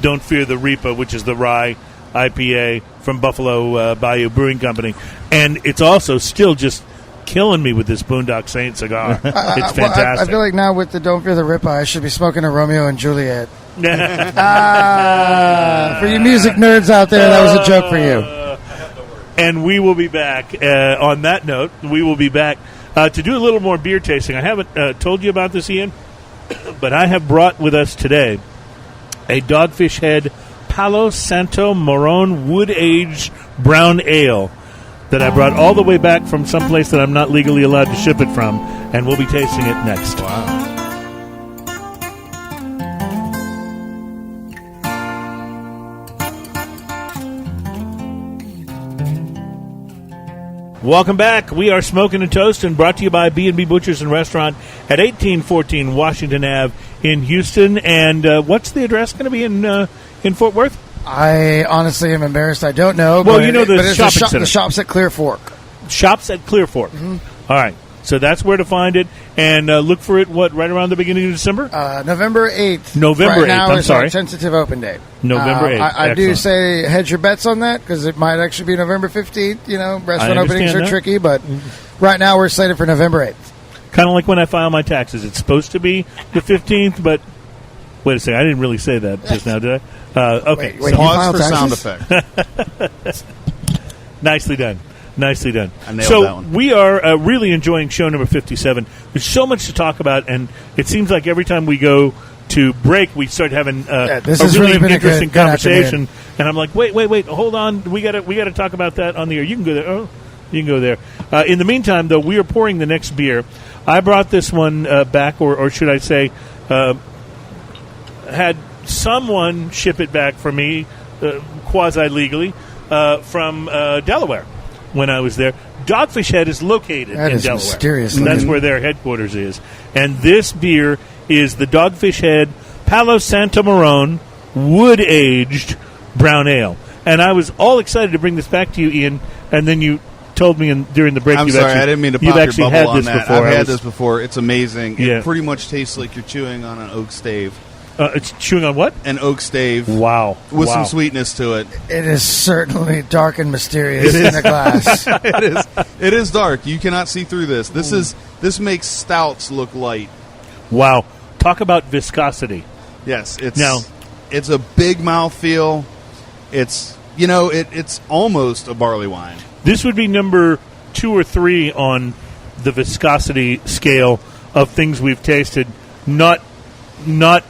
Don't Fear the Reaper, which is the rye IPA from Buffalo Bayou Brewing Company. And it's also still just killing me with this Boondock Saint cigar. It's fantastic. Well, I feel like now with the Don't Fear the Ripper, I should be smoking a Romeo and Juliet. For you music nerds out there, that was a joke for you. And we will be back. On that note, we will be back to do a little more beer tasting. I haven't told you about this, Ian, but I have brought with us today a Dogfish Head Palo Santo Moron wood-aged brown ale that I brought all the way back from someplace that I'm not legally allowed to ship it from, and we'll be tasting it next. Wow. Welcome back. We are Smokin' and Toastin', brought to you by B&B Butchers and Restaurant at 1814 Washington Ave in Houston. And what's the address going to be in Fort Worth? I honestly am embarrassed. I don't know. Well, but you know the shopping center. The shop's at Clear Fork. Shops at Clear Fork. Mm-hmm. All right. So that's where to find it. And look for it, right around the beginning of December? November 8th. November 8th, now I'm is sorry. Our tentative open date. November 8th. I do Excellent. say hedge your bets on that because it might actually be November 15th. You know, restaurant openings are that. tricky, but right now we're slated for November 8th. Kind of like when I file my taxes. It's supposed to be the 15th, but wait a second. I didn't really say that just now, did I? Okay. Wait, so Pause for taxes? sound effect. Nicely done. Nicely done. I nailed that one. We are really enjoying show number 57. There's so much to talk about, and it seems like every time we go to break, we start having this a has really been interesting a good conversation. And I'm like, wait, hold on. We got to talk about that on the air. You can go there. Oh, you can go there. In the meantime, though, we are pouring the next beer. I brought this one back, or should I say, had someone ship it back for me, quasi-legally, from Delaware. When I was there, Dogfish Head is located in Delaware. Mysterious. That's where their headquarters is. And this beer is the Dogfish Head Palo Santo Moron wood-aged brown ale. And I was all excited to bring this back to you, Ian, and then you told me during the break I'm you've sorry, actually, I didn't mean to you've pop your actually bubble had on this that. before. I've had this before. It's amazing. Yeah. It pretty much tastes like you're chewing on an oak stave. It's chewing on what? An oak stave. Wow. With some sweetness to it. It is certainly dark and mysterious in a glass. It is dark. You cannot see through this. This makes stouts look light. Wow. Talk about viscosity. Yes, it's a big mouthfeel. It's it's almost a barley wine. This would be number 2 or 3 on the viscosity scale of things we've tasted. Not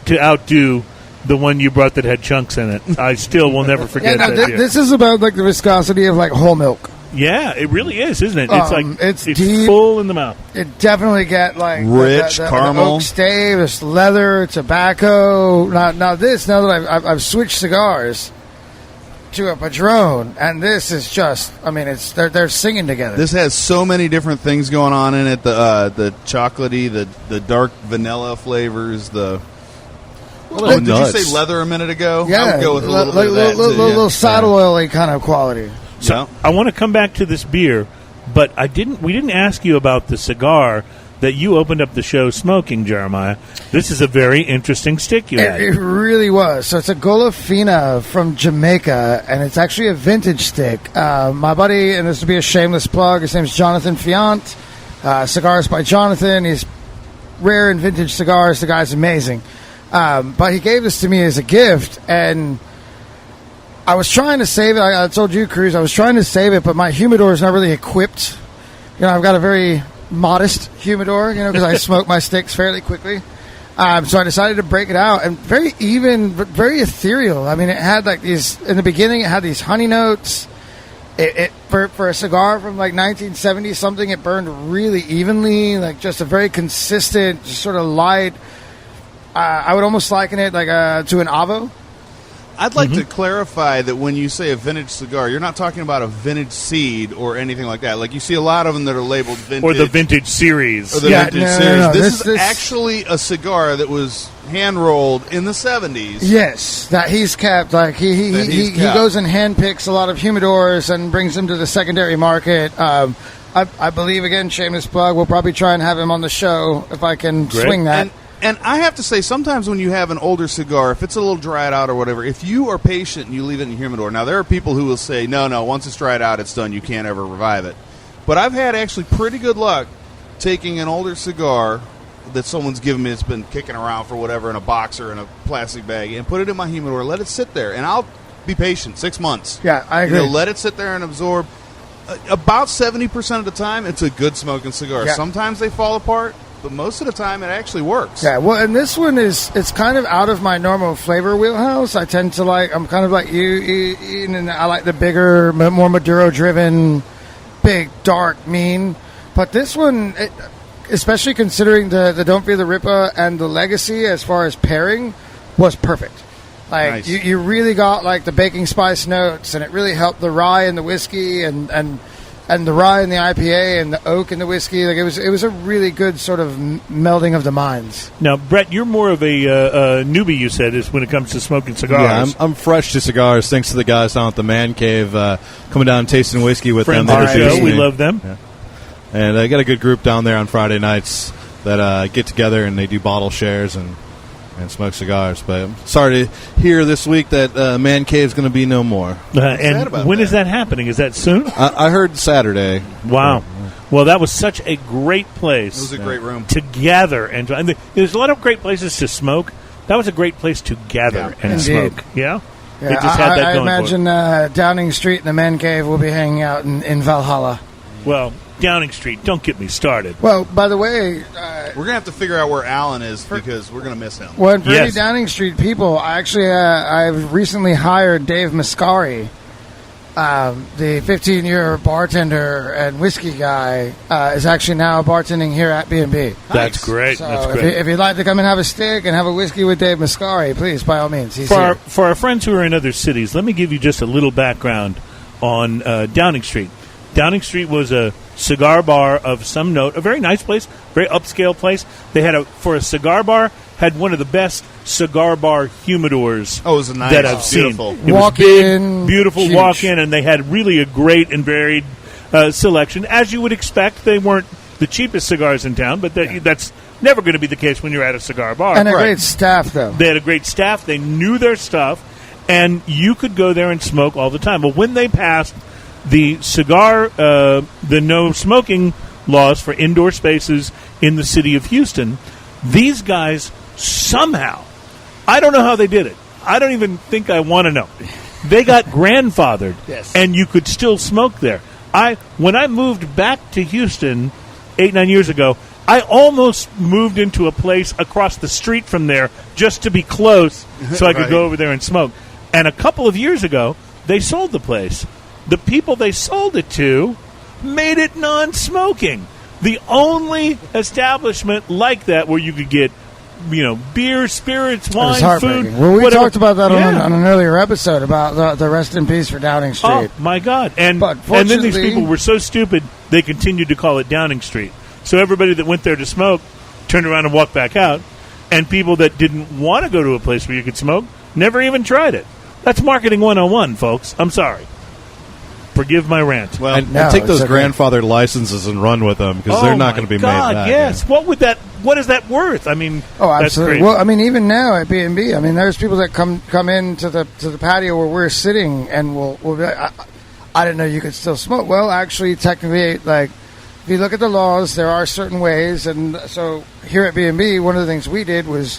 to outdo the one you brought that had chunks in it. I still will never forget that. This is about like the viscosity of like whole milk. Yeah, it really is, isn't it? It's like it's it's deep. full in the mouth. It definitely get like Rich the caramel. oak stave, this leather, tobacco. Now that I've switched cigars to a Padron, and this is just. I mean, they're singing together. This has so many different things going on in it. The chocolatey, the dark vanilla flavors. Did you say leather a minute ago? Yeah, I would go with a little bit of that too, little saddle oily kind of quality. So I want to come back to this beer, but we didn't ask you about the cigar that you opened up the show smoking, Jeremiah. This is a very interesting stick you had. It really was. So it's a Golafina from Jamaica, and it's actually a vintage stick. My buddy, and this would be a shameless plug, his name's Jonathan Fiant. Cigars by Jonathan. He's rare and vintage cigars. The guy's amazing. But he gave this to me as a gift, and I was trying to save it. I told you, Cruz, I was trying to save it, but my humidor is not really equipped. I've got a very modest humidor, because I smoke my sticks fairly quickly. So I decided to break it out, and very even, but very ethereal. I mean, it had like these, in the beginning, it had these honey notes. For a cigar from like 1970 something, it burned really evenly, like just a very consistent, just sort of light. I would almost liken it like to an Avo. I'd like to clarify that when you say a vintage cigar, you're not talking about a vintage seed or anything like that. Like, you see a lot of them that are labeled vintage. Or the vintage series. Or the vintage series. No. This is actually a cigar that was hand-rolled in the 70s. Yes, that he's kept. Like, he goes and hand-picks a lot of humidors and brings them to the secondary market. I believe, again, shameless plug, we'll probably try and have him on the show if I can swing that. And I have to say, sometimes when you have an older cigar, if it's a little dried out or whatever, if you are patient and you leave it in the humidor, now there are people who will say, no, once it's dried out, it's done. You can't ever revive it. But I've had actually pretty good luck taking an older cigar that someone's given me that's been kicking around for whatever in a box or in a plastic bag and put it in my humidor, let it sit there, and I'll be patient, 6 months. Yeah, I agree. Let it sit there and absorb. About 70% of the time, it's a good smoking cigar. Yeah. Sometimes they fall apart. But most of the time, it actually works. Yeah, well, and this one it's kind of out of my normal flavor wheelhouse. I'm kind of like you, Ian, and I like the bigger, more Maduro-driven, big, dark, mean. But this one, especially considering the Don't Fear the Ripper and the Legacy as far as pairing, was perfect. Like, nice. You really got, like, the baking spice notes, and it really helped the rye and the whiskey and the rye and the IPA and the oak and the whiskey. Like, it was a really good sort of melding of the minds. Now, Brett, you're more of a newbie, you said, is when it comes to smoking cigars. Yeah, I'm fresh to cigars thanks to the guys down at the Man Cave coming down and tasting whiskey with Friends them. of the show, we love them. Yeah. And I got a good group down there on Friday nights that get together and they do bottle shares and smoke cigars. But I'm sorry to hear this week that Man Cave's going to be no more. And when is that happening? Is that soon? I heard Saturday. Wow. Well, that was such a great place. It was a great room. To gather. And there's a lot of great places to smoke. That was a great place to gather and smoke. Yeah? Yeah, they just had that I going imagine Downing Street and the Man Cave will be hanging out in Valhalla. Well, Downing Street, don't get me started. Well, by the way, we're going to have to figure out where Alan is because we're going to miss him. Well, for any Downing Street people, I've recently hired Dave Mascari, the 15-year bartender and whiskey guy, is actually now bartending here at B&B. That's great. So that's great. If you'd like to come and have a stick and have a whiskey with Dave Mascari, please, by all means. He's here. For our friends who are in other cities, let me give you just a little background on Downing Street. Downing Street was a cigar bar of some note, a very nice place, very upscale place. They had for a cigar bar, had one of the best cigar bar humidors it was nice. That I've seen. It was big, beautiful walk-in, and they had really a great and varied selection. As you would expect, they weren't the cheapest cigars in town, but that's never going to be the case when you're at a cigar bar. And a great staff, though. They had a great staff. They knew their stuff, and you could go there and smoke all the time. But when they passed the the no smoking laws for indoor spaces in the city of Houston, these guys somehow, I don't know how they did it. I don't even think I want to know. They got grandfathered, and you could still smoke there. When I moved back to Houston 8-9 years ago, I almost moved into a place across the street from there just to be close so I could go over there and smoke. And a couple of years ago, they sold the place. The people they sold it to made it non-smoking. The only establishment like that where you could get, beer, spirits, wine, food. Well, we talked about that on an earlier episode about the rest in peace for Downing Street. Oh, my God. And then these people were so stupid, they continued to call it Downing Street. So everybody that went there to smoke turned around and walked back out. And people that didn't want to go to a place where you could smoke never even tried it. That's marketing 101, folks. I'm sorry. Forgive my rant. Well, and take those grandfathered licenses and run with them because they're not going to be made back. Yes. Yeah. What is that worth? I mean, absolutely. That's crazy. Well, I mean, even now at B&B, there's people that come into the patio where we're sitting and will be like, I didn't know you could still smoke. Well, actually, technically, like, if you look at the laws, there are certain ways, and so here at B&B, one of the things we did was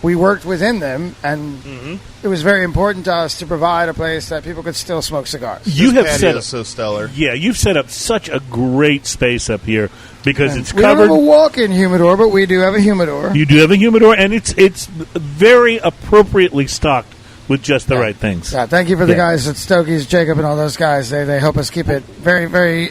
we worked within them, and it was very important to us to provide a place that people could still smoke cigars. You have patio set is so stellar. Yeah, you've set up such a great space up here because it's We don't covered. have a walk-in humidor, but we do have a humidor. You do have a humidor, and it's very appropriately stocked with just the right things. Yeah, thank you for the Yeah. guys at Stokey's, Jacob, and all those guys. They help us keep it very, very.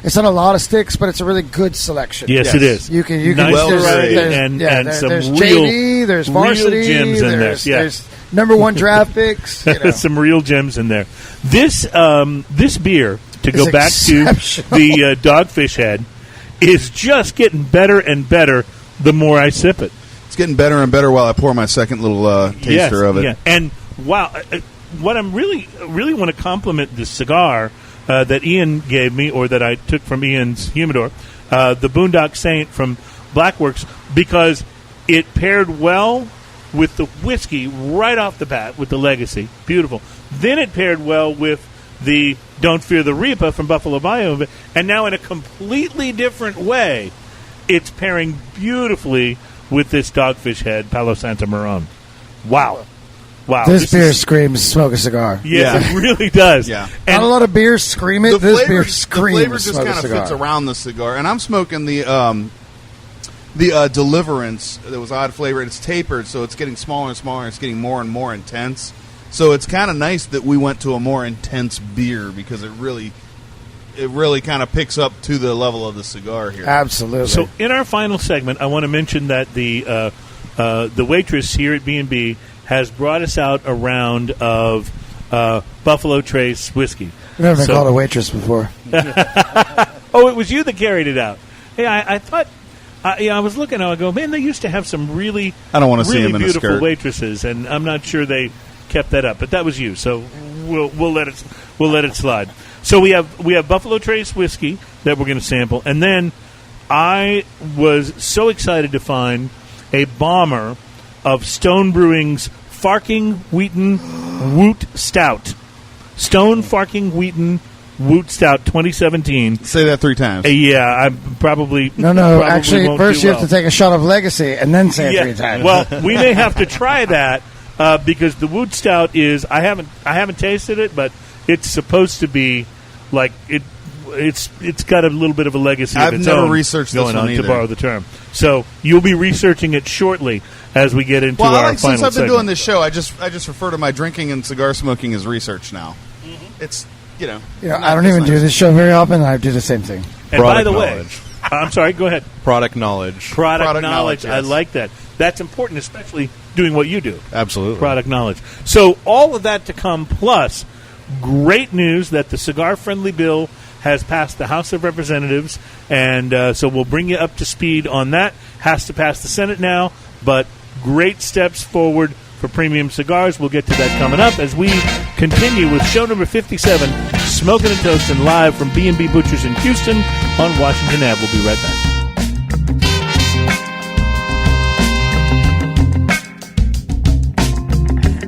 It's not a lot of sticks, but it's a really good good Yes, it is. You can Nice there's- variety there's- and yeah, some there's real JV, there's varsity, gems in there. there's, Yeah. there's number one draft picks. You know. Some real gems in there. This beer, to go It's back to exceptional. the Dogfish Head, is just getting better and better the more I sip it. It's getting better and better while I pour my second little taster of it. Yeah. And wow, what I'm really want to compliment the cigar that Ian gave me, or that I took from Ian's humidor, the Boondock Saint from Blackworks, because it paired well with the whiskey right off the bat with the Legacy. Beautiful. Then it paired well with the Don't Fear the Reaper from Buffalo Bayou, and now in a completely different way, it's pairing beautifully with this Dogfish Head Palo Santo Marron. Wow. This beer screams smoke a cigar. Yes, it really does. Yeah. Not a lot of beers scream it. This beer the screams flavor just smoke a kind of cigar. fits around the cigar, and I'm smoking the Deliverance. That was odd flavor. It's tapered, so it's getting smaller and smaller. And it's getting more and more intense. So it's kind of nice that we went to a more intense beer because it really kind of picks up to the level of the cigar here. Absolutely. So in our final segment, I want to mention that the waitress here at B&B has brought us out a round of Buffalo Trace whiskey. I've never been called a waitress before. Oh, it was you that carried it out. Hey, I thought. I was looking. I go, man. They used to have some really, I don't want to see really him in a beautiful skirt. waitresses, and I'm not sure they kept that up. But that was you, so we'll let it slide. So we have Buffalo Trace whiskey that we're going to sample, and then I was so excited to find a bomber of Stone Brewing's Farking Wheaton Woot Stout. Stone Farking Wheaton Woot Stout 2017. Say that 3 times. Yeah, I probably No. probably Actually, won't first do you have to take a shot of Legacy and then say it 3 times. Well, we may have to try that because the Woot Stout is. I haven't tasted it, but it's supposed to be like it. It's got a little bit of a legacy. I've of its never own researched this going one on, either. to borrow the term. So you'll be researching it shortly as we get into Well, our final since I've been segment. doing this show, I just refer to my drinking and cigar smoking as research now. It's I don't even do this show very often. I do the same thing. And by Product the way, knowledge. I'm sorry. Go ahead. Product knowledge. Product knowledge. I yes. like that. That's important, especially doing what you do. Absolutely. Product knowledge. So all of that to come, plus great news that the cigar-friendly bill has passed the House of Representatives, and so we'll bring you up to speed on that. Has to pass the Senate now, but great steps forward for premium cigars. We'll get to that coming up as we continue with show number 57, Smokin' and Toastin', live from B&B Butchers in Houston on Washington Ave. We'll be right back.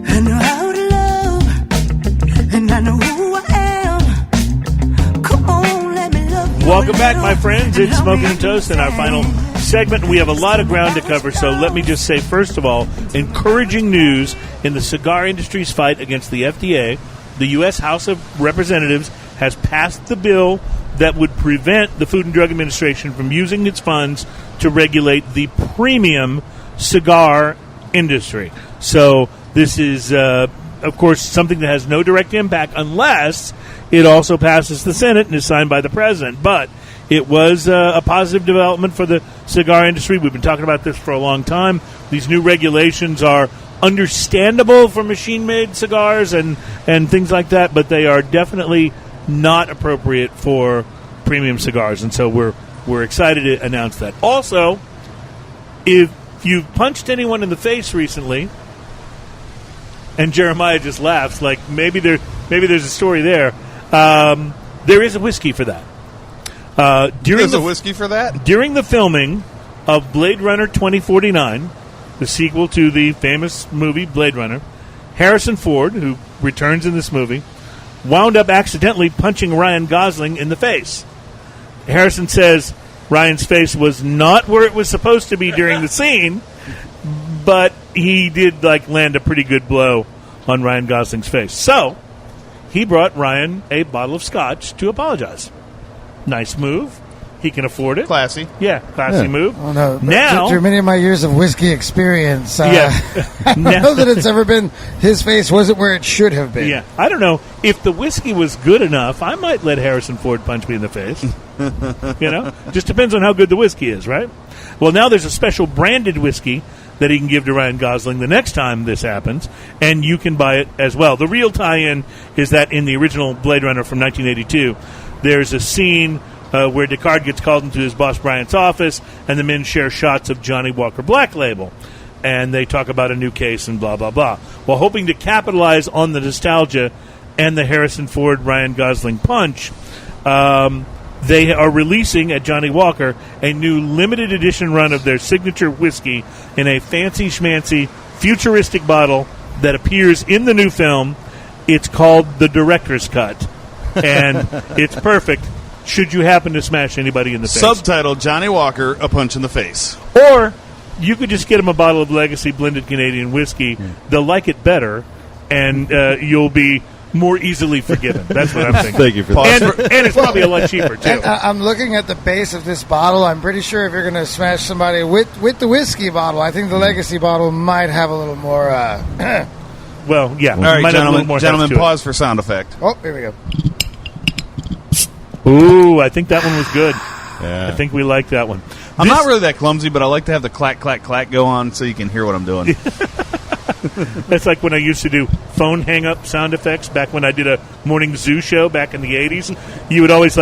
I know how to love, and I know who I am. Come on, let me love you. Welcome back, my friends. It's Smokin' and Toastin', our final segment. We have a lot of ground to cover, so let me just say, first of all, encouraging news in the cigar industry's fight against the FDA. The U.S. House of Representatives has passed the bill that would prevent the Food and Drug Administration from using its funds to regulate the premium cigar industry. So this is, of course, something that has no direct impact unless it also passes the Senate and is signed by the president. But it was a positive development for the cigar industry. We've been talking about this for a long time. These new regulations are understandable for machine-made cigars and things like that, but they are definitely not appropriate for premium cigars, and so we're excited to announce that. Also, if you've punched anyone in the face recently, and Jeremiah just laughs like maybe there's a story there. There is a whiskey for that. There's a whiskey for that? During the filming of Blade Runner 2049, the sequel to the famous movie Blade Runner, Harrison Ford, who returns in this movie, wound up accidentally punching Ryan Gosling in the face. Harrison says Ryan's face was not where it was supposed to be during the scene, but he did land a pretty good blow on Ryan Gosling's face. So he brought Ryan a bottle of scotch to apologize. Nice move. He can afford it. Classy. Yeah, classy move. Oh, no. Now, Through many of my years of whiskey experience, Yeah. I don't know that it's ever been, his face wasn't where it should have been. yeah, I don't know. If the whiskey was good enough, I might let Harrison Ford punch me in the face. Just depends on how good the whiskey is, right? Well, now there's a special branded whiskey that he can give to Ryan Gosling the next time this happens, and you can buy it as well. The real tie-in is that in the original Blade Runner from 1982, there's a scene where Deckard gets called into his boss Bryant's office, and the men share shots of Johnny Walker Black Label. And they talk about a new case and blah, blah, blah. While hoping to capitalize on the nostalgia and the Harrison Ford-Ryan Gosling punch, they are releasing at Johnny Walker a new limited edition run of their signature whiskey in a fancy-schmancy, futuristic bottle that appears in the new film. It's called the Director's Cut, and it's perfect should you happen to smash anybody in the face. Subtitle, Johnny Walker, a punch in the face. Or you could just get them a bottle of Legacy blended Canadian whiskey. They'll like it better, and you'll be more easily forgiven. That's what I'm thinking. Thank you for that. And it's probably a lot cheaper, too. And I'm looking at the base of this bottle. I'm pretty sure if you're going to smash somebody with the whiskey bottle, I think the Legacy bottle might have a little more... Well, yeah. All right, might have a little more gentlemen, heft to it. pause for sound effect. Oh, here we go. Ooh, I think that one was good. Yeah. I think we like that one. I'm not really that clumsy, but I like to have the clack, clack, clack go on so you can hear what I'm doing. That's like when I used to do phone hang-up sound effects back when I did a morning zoo show back in the 80s. You would always,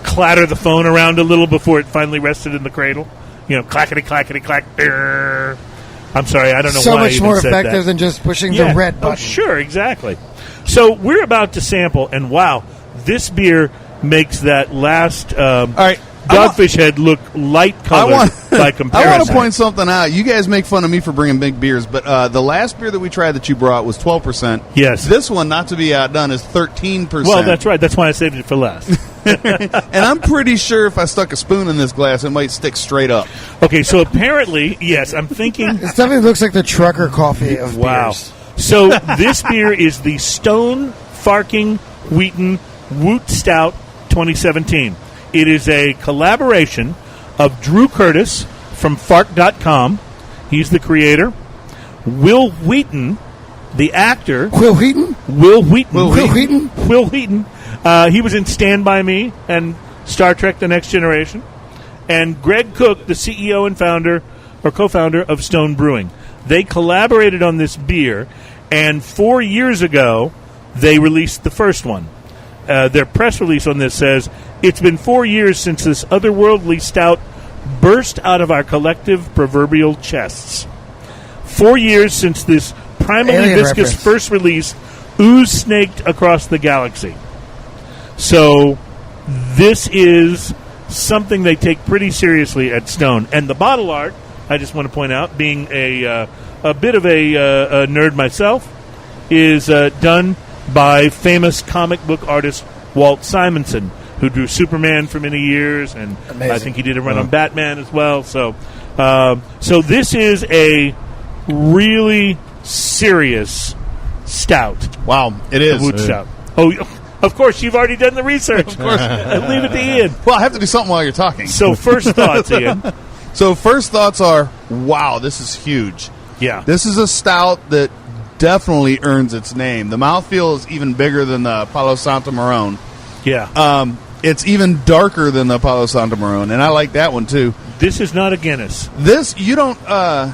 clatter the phone around a little before it finally rested in the cradle. Clackety, clackety, clack. I'm sorry, I don't know So why I much even more said effective that. than just pushing the red button. Oh, sure, exactly. So we're about to sample, and wow, this beer makes that last All right. Dogfish Head look light-colored by comparison. I want to point something out. You guys make fun of me for bringing big beers, but the last beer that we tried that you brought was 12%. Yes. This one, not to be outdone, is 13%. Well, that's right. That's why I saved it for last. And I'm pretty sure if I stuck a spoon in this glass, it might stick straight up. Okay, so apparently, yes, I'm thinking... It definitely looks like the trucker coffee of Wow. beers. So this beer is the Stone Farking Wheaton Woot Stout 2017. It is a collaboration of Drew Curtis from Fark.com. He's the creator. Will Wheaton, the actor. Will Wheaton? Will Wheaton. Will Wheaton? Will Wheaton. He was in Stand By Me and Star Trek The Next Generation. And Greg Cook, the CEO and founder or co-founder of Stone Brewing. They collaborated on this beer, and 4 years ago, they released the first one. Their press release on this says, "It's been 4 years since this otherworldly stout burst out of our collective proverbial chests. 4 years since this primally Alien viscous reference. first release ooze-snaked across the galaxy." So this is something they take pretty seriously at Stone. And the bottle art, I just want to point out, being a bit of a nerd myself, is done by famous comic book artist Walt Simonson, who drew Superman for many years, and Amazing. I think he did a run on Batman as well. So this is a really serious stout. Wow, it is. A wood stout. Oh, of course, you've already done the research. Of course. Leave it to Ian. Well, I have to do something while you're talking. So first thoughts, Ian. So first thoughts are, wow, this is huge. Yeah. This is a stout that definitely earns its name. The mouthfeel is even bigger than the Palo Santo Marron. Yeah. It's even darker than the Palo Santo Marron, and I like that one too. This is not a Guinness. This, you don't, and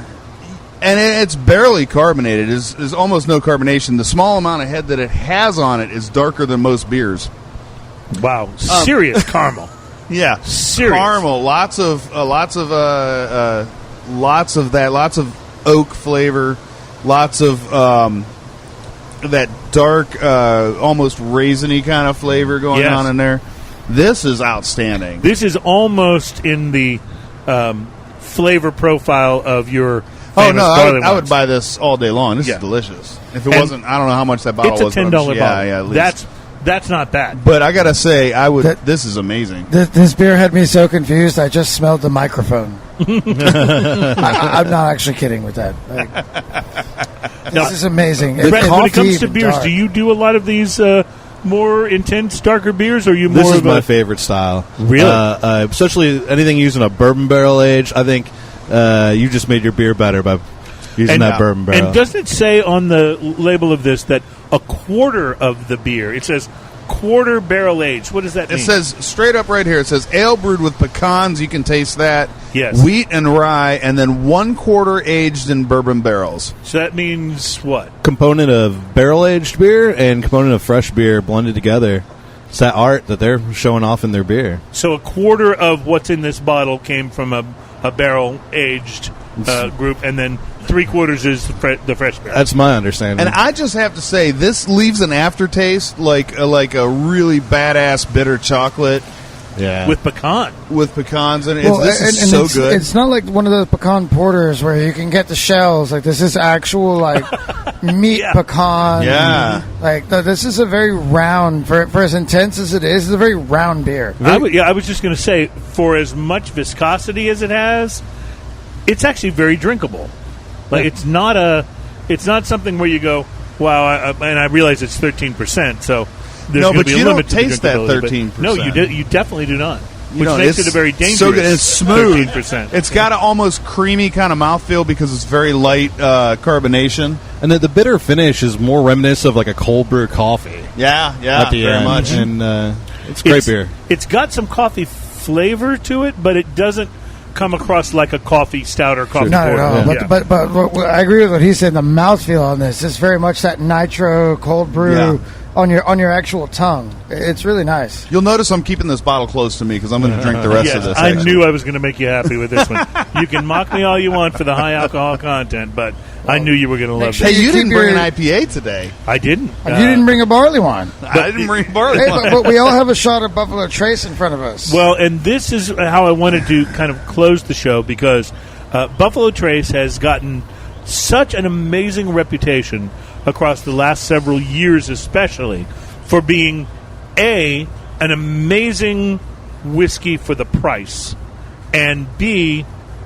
it's barely carbonated. There's almost no carbonation. The small amount of head that it has on it is darker than most beers. Wow. Serious caramel. Yeah, Serious. caramel. Lots of that. Lots of oak flavor. Lots of that dark, almost raisiny kind of flavor going Yes. on in there. This is outstanding. This is almost in the flavor profile of your Oh famous no, barley I would wines. buy this all day long. This Yeah. is delicious. If it And wasn't, I don't know how much that bottle It's a was. $10 but bottle. Yeah, at least. That's not bad. But I gotta say, That- this is amazing. This beer had me so confused, I just smelled the microphone. I'm not actually kidding with that. This is amazing. Brett, when it comes to and beers, dark. do you do a lot of these more intense, darker beers, or are you more This is of my a... favorite style. Really? Especially anything using a bourbon barrel age. I think you just made your beer better by using that bourbon barrel. And doesn't it say on the label of this that a quarter of the beer, it says quarter barrel aged. What does that mean? It says straight up right here. It says ale brewed with pecans. You can taste that. Yes. Wheat and rye, and then 1 quarter aged in bourbon barrels. So that means what? Component of barrel aged beer and component of fresh beer blended together. It's that art that they're showing off in their beer. So a quarter of what's in this bottle came from a barrel aged group, and then 3/4 is the fresh beer. That's my understanding. And I just have to say, this leaves an aftertaste like a really badass bitter chocolate yeah. with pecan. with pecans in it. Well, This is and so it's, good. It's not like one of those pecan porters where you can get the shells. Like, this is actual, like, meat Yeah. pecan. Yeah. Like, this is a very round, for as intense as it is, it's a very round beer. I was just going to say, for as much viscosity as it has, it's actually very drinkable. Like, it's not something where you go, wow, and I realize it's 13%, so there's No, going to but be a you don't limit to the taste that drinkability, but 13%. No, you definitely do not. You Which know, makes it's it a very dangerous so good. It's smooth. 13%. It's got an almost creamy kind of mouthfeel because it's very light carbonation. And the bitter finish is more reminiscent of like a cold brew coffee Yeah, at the very end. much. And it's great beer. It's got some coffee flavor to it, but it doesn't come across like a coffee stout or coffee Not at porter. all. Yeah. But I agree with what he said. The mouthfeel on this is very much that nitro cold brew Yeah. on your actual tongue. It's really nice. You'll notice I'm keeping this bottle close to me because I'm going to drink the rest Yes, of this. I actually. knew I was going to make you happy with this one. You can mock me all you want for the high alcohol content, but I knew you were going to love sure Hey, it. you keep didn't bring your- an IPA today. I didn't. You didn't bring a barley wine. I didn't bring barley Hey, wine. but we all have a shot of Buffalo Trace in front of us. Well, and this is how I wanted to kind of close the show because Buffalo Trace has gotten such an amazing reputation across the last several years, especially for being an amazing whiskey for the price, and B,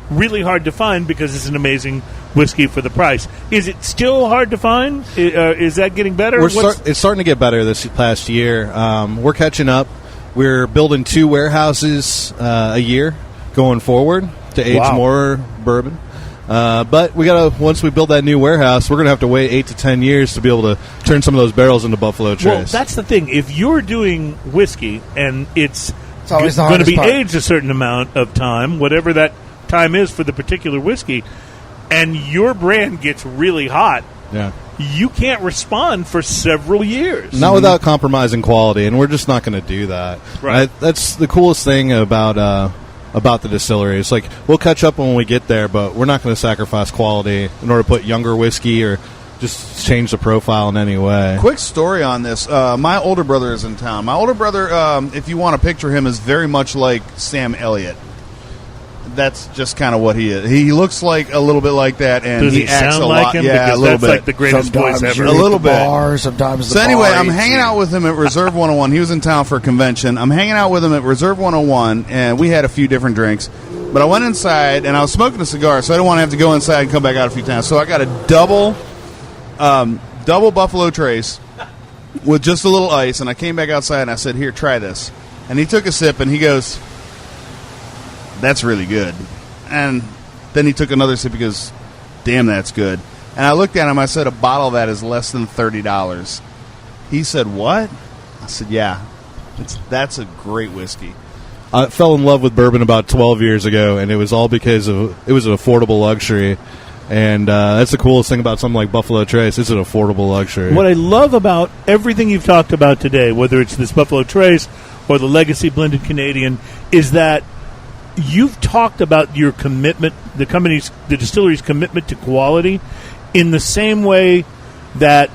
really hard to find because it's an amazing whiskey for the price. Is it still hard to find? Is that getting better? It's starting to get better this past year. We're catching up. We're building 2 warehouses a year going forward to age Wow. more bourbon. But we gotta once we build that new warehouse, we're gonna have to wait 8 to 10 years to be able to turn some of those barrels into Buffalo Trace. Well, that's the thing. If you're doing whiskey and it's always the going to hardest be part. aged a certain amount of time, whatever that time is for the particular whiskey, and your brand gets really hot, yeah. you can't respond for several years. Not without compromising quality, and we're just not going to do that. Right. That's the coolest thing about the distillery. It's like we'll catch up when we get there, but we're not going to sacrifice quality in order to put younger whiskey or just change the profile in any way. Quick story on this. My older brother is in town. My older brother, if you want to picture him, is very much like Sam Elliott. That's just kind of what he is. He looks like a little bit like that, and Does he acts sound a like lot. him? Yeah, Because a little that's bit. like the greatest voice ever. A little bit. Sometimes the So anyway, bar I'm eats hanging you. out with him at Reserve 101. He was in town for a convention. I'm hanging out with him at Reserve 101, and we had a few different drinks. But I went inside, and I was smoking a cigar, so I didn't want to have to go inside and come back out a few times. So I got a double Buffalo Trace with just a little ice, and I came back outside, and I said, here, try this. And he took a sip, and he goes, that's really good. And then he took another sip. He goes, damn, that's good. And I looked at him. I said, a bottle of that is less than $30. He said, what? I said, yeah. That's a great whiskey. I fell in love with bourbon about 12 years ago, and it was all because it was an affordable luxury. And that's the coolest thing about something like Buffalo Trace. It's an affordable luxury. What I love about everything you've talked about today, whether it's this Buffalo Trace or the Legacy Blended Canadian, is that you've talked about your commitment, the distillery's commitment to quality, in the same way that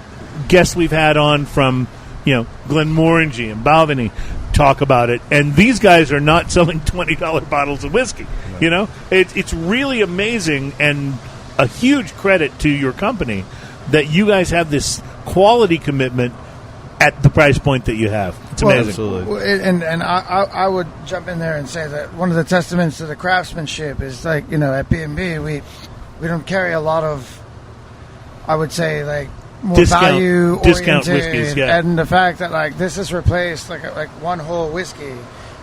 guests we've had on from, Glenmorangie and Balvenie talk about it. And these guys are not selling $20 bottles of whiskey. Right. It's really amazing and a huge credit to your company that you guys have this quality commitment at the price point that you have. It's amazing. Absolutely. And I would jump in there and say that one of the testaments to the craftsmanship is like, at B&B we don't carry a lot of, I would say, like more value discount oriented, whiskeys, yeah. And the fact that like this has replaced like one whole whiskey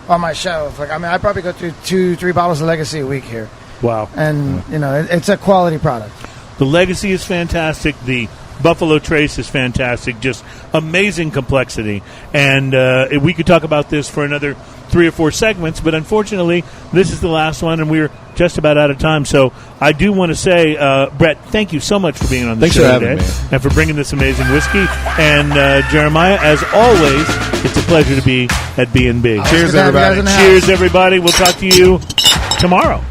on my shelf. Like I probably go through 2-3 bottles of Legacy a week here. Wow. And it's a quality product. The Legacy is fantastic. The Buffalo Trace is fantastic. Just amazing complexity. And we could talk about this for another 3 or 4 segments, but unfortunately, this is the last one, and we're just about out of time. So I do want to say, Brett, thank you so much for being on the show today and for bringing this amazing whiskey. And Jeremiah, as always, it's a pleasure to be at B&B. Cheers, everybody. Cheers, everybody. We'll talk to you tomorrow.